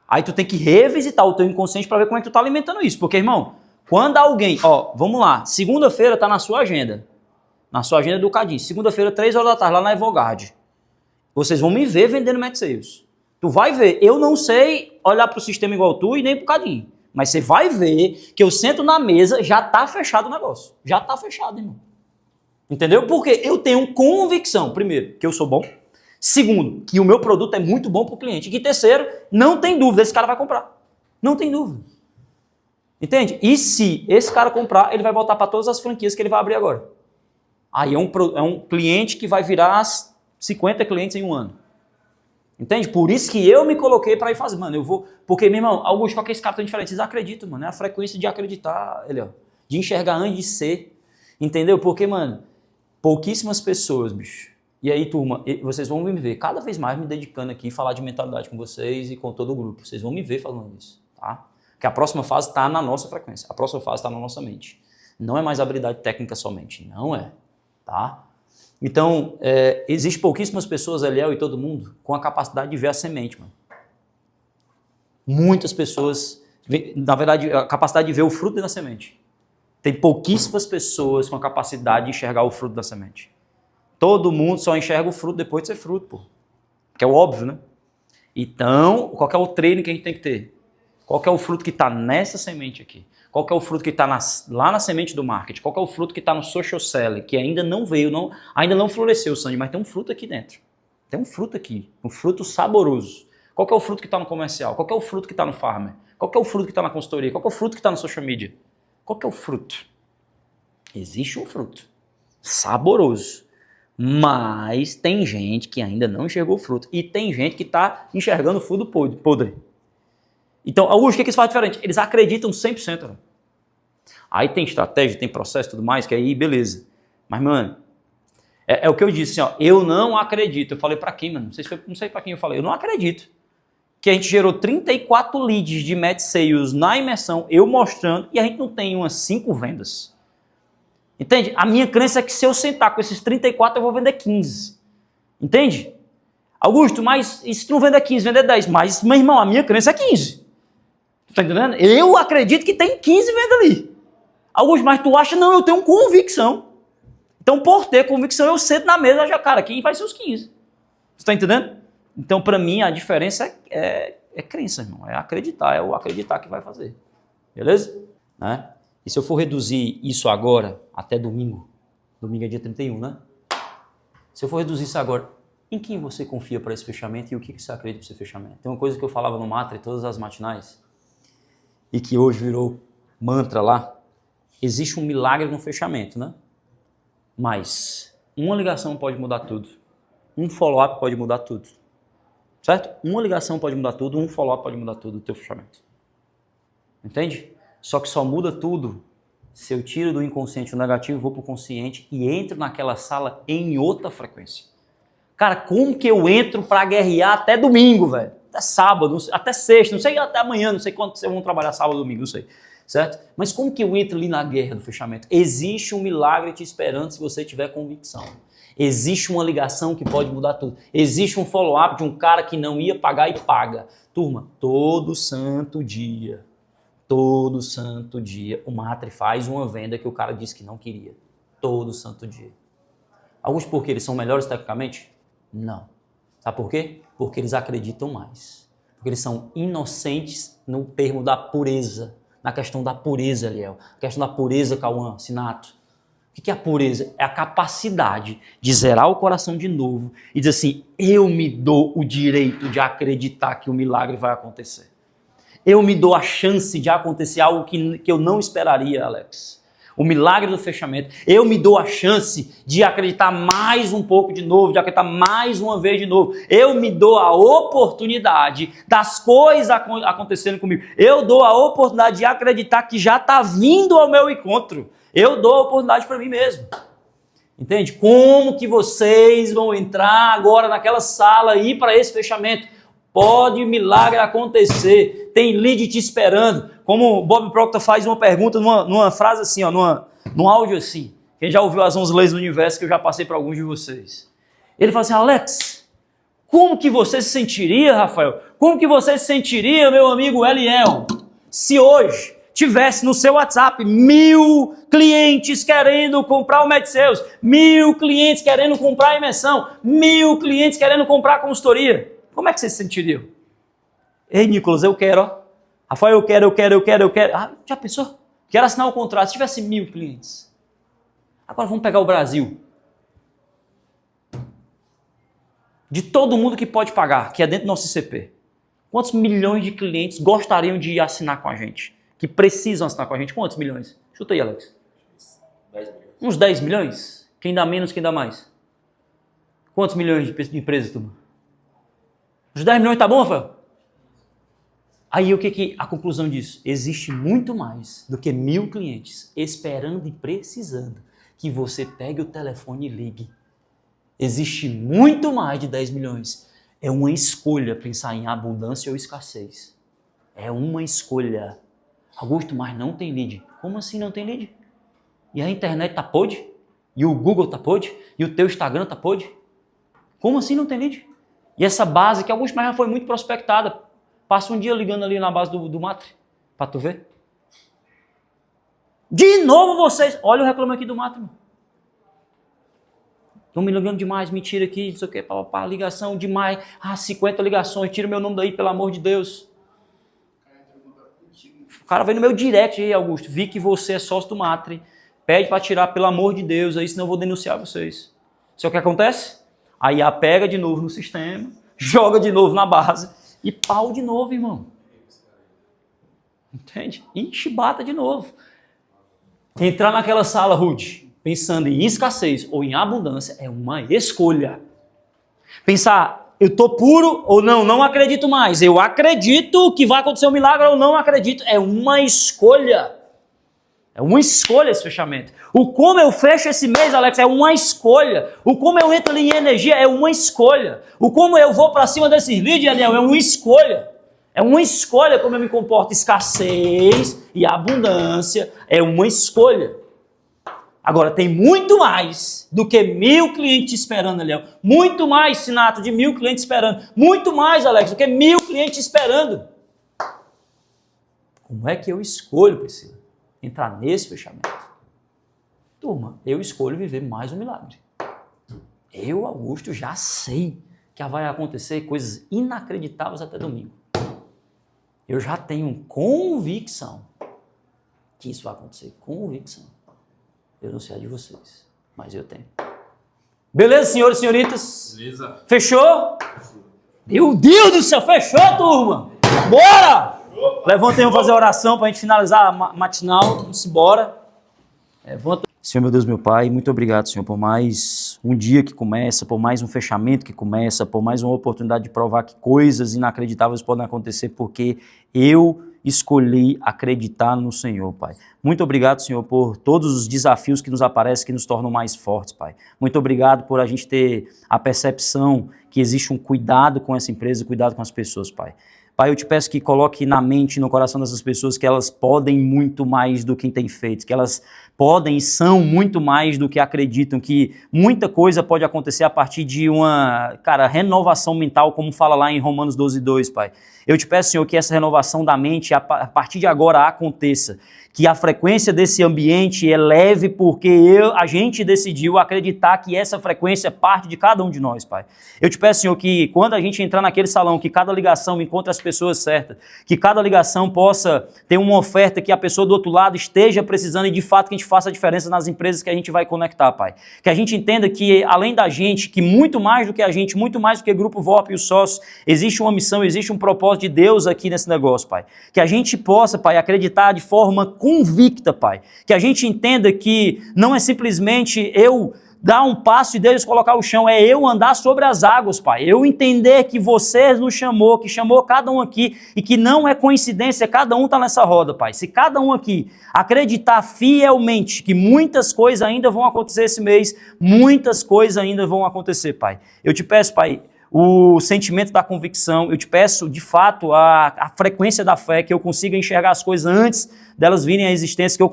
Aí tu tem que revisitar o teu inconsciente pra ver como é que tu tá alimentando isso. Porque, irmão, quando alguém, ó, vamos lá, segunda-feira tá na sua agenda do Cadinho, segunda-feira, 3 horas da tarde, lá na Evogard. Vocês vão me ver vendendo Max Sales. Tu vai ver, eu não sei olhar pro sistema igual tu e nem pro Cadinho. Mas você vai ver que eu sento na mesa, já tá fechado o negócio. Já tá fechado, irmão. Entendeu? Porque eu tenho convicção, primeiro, que eu sou bom. Segundo, que o meu produto é muito bom pro cliente. E terceiro, não tem dúvida, esse cara vai comprar. Não tem dúvida. Entende? E se esse cara comprar, ele vai voltar para todas as franquias que ele vai abrir agora. Aí é um cliente que vai virar 50 clientes em 1 ano. Entende? Por isso que eu me coloquei para ir fazer. Mano, eu vou... Porque, meu irmão, Augusto, qual que é esse cara tão diferente? Vocês acreditam, mano. É a frequência de acreditar, ele, ó. De enxergar antes de ser. Entendeu? Porque, mano, pouquíssimas pessoas, bicho. E aí, turma, vocês vão me ver cada vez mais me dedicando aqui, falar de mentalidade com vocês e com todo o grupo. Vocês vão me ver falando isso, tá? Porque a próxima fase está na nossa frequência. A próxima fase está na nossa mente. Não é mais habilidade técnica somente. Não é, tá? Então, existe pouquíssimas pessoas, Eliel e todo mundo, com a capacidade de ver a semente, mano. Muitas pessoas, na verdade, a capacidade de ver o fruto da semente. Tem pouquíssimas pessoas com a capacidade de enxergar o fruto da semente. Todo mundo só enxerga o fruto depois de ser fruto, pô. Que é o óbvio, né? Então, qual que é o treino que a gente tem que ter? Qual que é o fruto que está nessa semente aqui? Qual que é o fruto que está lá na semente do marketing? Qual que é o fruto que está no social selling, que ainda não veio, ainda não floresceu, Sandy, mas tem um fruto aqui dentro. Tem um fruto aqui, um fruto saboroso. Qual que é o fruto que está no comercial? Qual que é o fruto que está no farmer? Qual que é o fruto que está na consultoria? Qual que é o fruto que está no social media? Qual que é o fruto? Existe um fruto saboroso, mas tem gente que ainda não enxergou o fruto e tem gente que está enxergando o fruto podre. Então, Augusto, o que isso faz diferente? Eles acreditam 100%. Né? Aí tem estratégia, tem processo e tudo mais, que aí beleza. Mas, mano, É o que eu disse, assim, ó, eu não acredito. Eu falei para quem, mano? Não sei para quem eu falei. Eu não acredito que a gente gerou 34 leads de Match Sales na imersão, eu mostrando, e a gente não tem umas 5 vendas. Entende? A minha crença é que se eu sentar com esses 34, eu vou vender 15. Entende? Augusto, mas e se tu não vender 15, vender 10? Mas, meu irmão, a minha crença é 15. Tá entendendo? Eu acredito que tem 15 vendas ali. Augusto, mas tu acha? Não, eu tenho convicção. Então, por ter convicção, eu sento na mesa, já, cara, quem vai ser os 15? Você tá entendendo? Então, para mim, a diferença é crença, irmão. É acreditar, é o acreditar que vai fazer. Beleza? Né? E se eu for reduzir isso agora, até domingo é dia 31, né? Se eu for reduzir isso agora, em quem você confia para esse fechamento e o que você acredita para esse fechamento? Tem uma coisa que eu falava no Matre todas as matinais e que hoje virou mantra lá. Existe um milagre no fechamento, né? Mas uma ligação pode mudar tudo. Um follow-up pode mudar tudo. Certo? Uma ligação pode mudar tudo, um follow-up pode mudar tudo do teu fechamento. Entende? Só que só muda tudo se eu tiro do inconsciente o negativo, vou para o consciente e entro naquela sala em outra frequência. Cara, como que eu entro para guerrear até domingo, velho? Até sábado, até sexta, não sei até amanhã, não sei quanto vocês vão trabalhar sábado, domingo, não sei. Certo? Mas como que eu entro ali na guerra do fechamento? Existe um milagre te esperando se você tiver convicção. Existe uma ligação que pode mudar tudo. Existe um follow-up de um cara que não ia pagar e paga. Turma, todo santo dia, o Matre faz uma venda que o cara disse que não queria. Todo santo dia. Alguns porque eles são melhores tecnicamente? Não. Sabe por quê? Porque eles acreditam mais. Porque eles são inocentes no termo da pureza. Na questão da pureza, Eliel. A questão da pureza, Cauã, Sinato. O que é a pureza? É a capacidade de zerar o coração de novo e dizer assim, eu me dou o direito de acreditar que o milagre vai acontecer. Eu me dou a chance de acontecer algo que eu não esperaria, Alex. O milagre do fechamento. Eu me dou a chance de acreditar mais um pouco de novo, de acreditar mais uma vez de novo. Eu me dou a oportunidade das coisas acontecendo comigo. Eu dou a oportunidade de acreditar que já está vindo ao meu encontro. Eu dou a oportunidade para mim mesmo. Entende? Como que vocês vão entrar agora naquela sala e ir para esse fechamento? Pode o milagre acontecer. Tem lead te esperando. Como o Bob Proctor faz uma pergunta numa frase assim, ó, num áudio assim. Quem já ouviu as 11 leis do universo que eu já passei para alguns de vocês. Ele fala assim, Alex, como que você se sentiria, Rafael? Como que você se sentiria, meu amigo Eliel, se hoje tivesse no seu WhatsApp 1000 clientes querendo comprar o Match Sales, 1000 clientes querendo comprar a imersão, 1000 clientes querendo comprar a consultoria? Como é que você se sentiria? Ei, Nicolas, eu quero, ó. Rafael, eu quero. Ah, já pensou? Quero assinar o contrato. Se tivesse 1000 clientes. Agora vamos pegar o Brasil. De todo mundo que pode pagar, que é dentro do nosso ICP. Quantos milhões de clientes gostariam de assinar com a gente? Que precisam assinar com a gente? Quantos milhões? Chuta aí, Alex. 10 milhões. Uns 10 milhões? Quem dá menos, quem dá mais? Quantos milhões de empresas, turma? Os 10 milhões tá bom, Rafael? Aí o que a conclusão disso? Existe muito mais do que 1000 clientes esperando e precisando que você pegue o telefone e ligue. Existe muito mais de 10 milhões. É uma escolha pensar em abundância ou escassez. É uma escolha. Augusto, mas não tem lead. Como assim não tem lead? E a internet tá podre? E o Google tá podre? E o teu Instagram tá podre? Como assim não tem lead? E essa base que Augusto, mas já foi muito prospectada. Passa um dia ligando ali na base do Matre, pra tu ver. De novo vocês, olha o reclame aqui do Matre. Estão me ligando demais, mentira aqui, não sei o que, ligação demais. 50 ligações, tira meu nome daí, pelo amor de Deus. O cara veio no meu direct aí, Augusto, vi que você é sócio do Matre, pede pra tirar, pelo amor de Deus, aí senão eu vou denunciar vocês. Sabe o que acontece? Aí a pega de novo no sistema, joga de novo na base, e pau de novo, irmão. Entende? E chibata de novo. Entrar naquela sala, Ruth, pensando em escassez ou em abundância, é uma escolha. Pensar, eu tô puro ou não, não acredito mais. Eu acredito que vai acontecer um milagre ou não acredito. É uma escolha. É uma escolha esse fechamento. O como eu fecho esse mês, Alex, é uma escolha. O como eu entro ali em energia é uma escolha. O como eu vou para cima desses leads, Daniel, é uma escolha. É uma escolha como eu me comporto. Escassez e abundância é uma escolha. Agora, tem muito mais do que 1000 clientes esperando, Daniel. Muito mais, Sinato, de 1000 clientes esperando. Muito mais, Alex, do que 1000 clientes esperando. Como é que eu escolho, Priscila, entrar nesse fechamento? Turma, eu escolho viver mais um milagre. Eu, Augusto, já sei que vai acontecer coisas inacreditáveis até domingo. Eu já tenho convicção que isso vai acontecer. Convicção. Eu não sei a de vocês, mas eu tenho. Beleza, senhores e senhoritas? Beleza. Fechou? Meu Deus do céu, fechou, turma? Bora! Levantem, vamos fazer a oração para a gente finalizar a matinal. Vamos embora. Levanta. Senhor, meu Deus, meu Pai, muito obrigado, Senhor, por mais um dia que começa, por mais um fechamento que começa, por mais uma oportunidade de provar que coisas inacreditáveis podem acontecer, porque eu escolhi acreditar no Senhor, Pai. Muito obrigado, Senhor, por todos os desafios que nos aparecem, que nos tornam mais fortes, Pai. Muito obrigado por a gente ter a percepção que existe um cuidado com essa empresa, cuidado com as pessoas, Pai. Pai, eu te peço que coloque na mente e no coração dessas pessoas que elas podem muito mais do que têm feito, que elas podem e são muito mais do que acreditam, que muita coisa pode acontecer a partir de uma, renovação mental, como fala lá em Romanos 12:2, Pai. Eu te peço, Senhor, que essa renovação da mente a partir de agora aconteça, que a frequência desse ambiente eleve porque a gente decidiu acreditar que essa frequência é parte de cada um de nós, Pai. Eu te peço, Senhor, que quando a gente entrar naquele salão, que cada ligação encontre as pessoas certas, que cada ligação possa ter uma oferta que a pessoa do outro lado esteja precisando e de fato que a gente faça a diferença nas empresas que a gente vai conectar, Pai. Que a gente entenda que além da gente, que muito mais do que a gente, muito mais do que o Grupo VOP e os sócios, existe uma missão, existe um propósito de Deus aqui nesse negócio, Pai. Que a gente possa, Pai, acreditar de forma convicta, Pai. Que a gente entenda que não é simplesmente eu dar um passo e Deus colocar o chão, é eu andar sobre as águas, Pai. Eu entender que você nos chamou, que chamou cada um aqui e que não é coincidência, cada um está nessa roda, Pai. Se cada um aqui acreditar fielmente que muitas coisas ainda vão acontecer esse mês, muitas coisas ainda vão acontecer, Pai. Eu te peço, Pai, o sentimento da convicção, eu te peço de fato a frequência da fé, que eu consiga enxergar as coisas antes delas virem à existência, que eu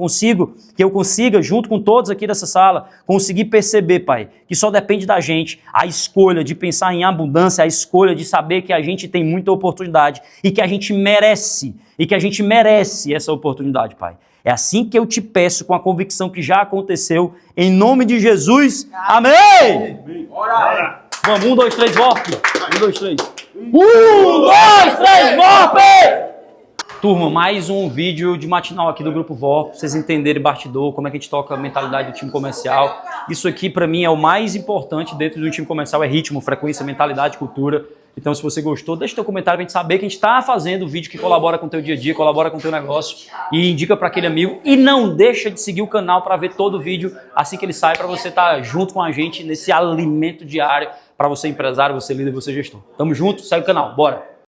consiga, junto com todos aqui dessa sala, conseguir perceber, Pai, que só depende da gente a escolha de pensar em abundância, a escolha de saber que a gente tem muita oportunidade e que a gente merece essa oportunidade, Pai. É assim que eu te peço, com a convicção que já aconteceu, em nome de Jesus. Amém! Bora! Vamos, 1, 2, 3, VOP! 1, 2, 3. 1, 2, 3, VOP! Turma, mais um vídeo de matinal aqui do Grupo VOP, pra vocês entenderem bastidor, como é que a gente toca a mentalidade do time comercial. Isso aqui, pra mim, é o mais importante dentro do time comercial, é ritmo, frequência, mentalidade, cultura. Então, se você gostou, deixa teu comentário pra gente saber que a gente tá fazendo vídeo que colabora com o teu dia a dia, colabora com o teu negócio e indica para aquele amigo. E não deixa de seguir o canal para ver todo o vídeo assim que ele sai, para você estar junto com a gente nesse alimento diário para você empresário, você líder, você gestor. Tamo junto, segue o canal, bora!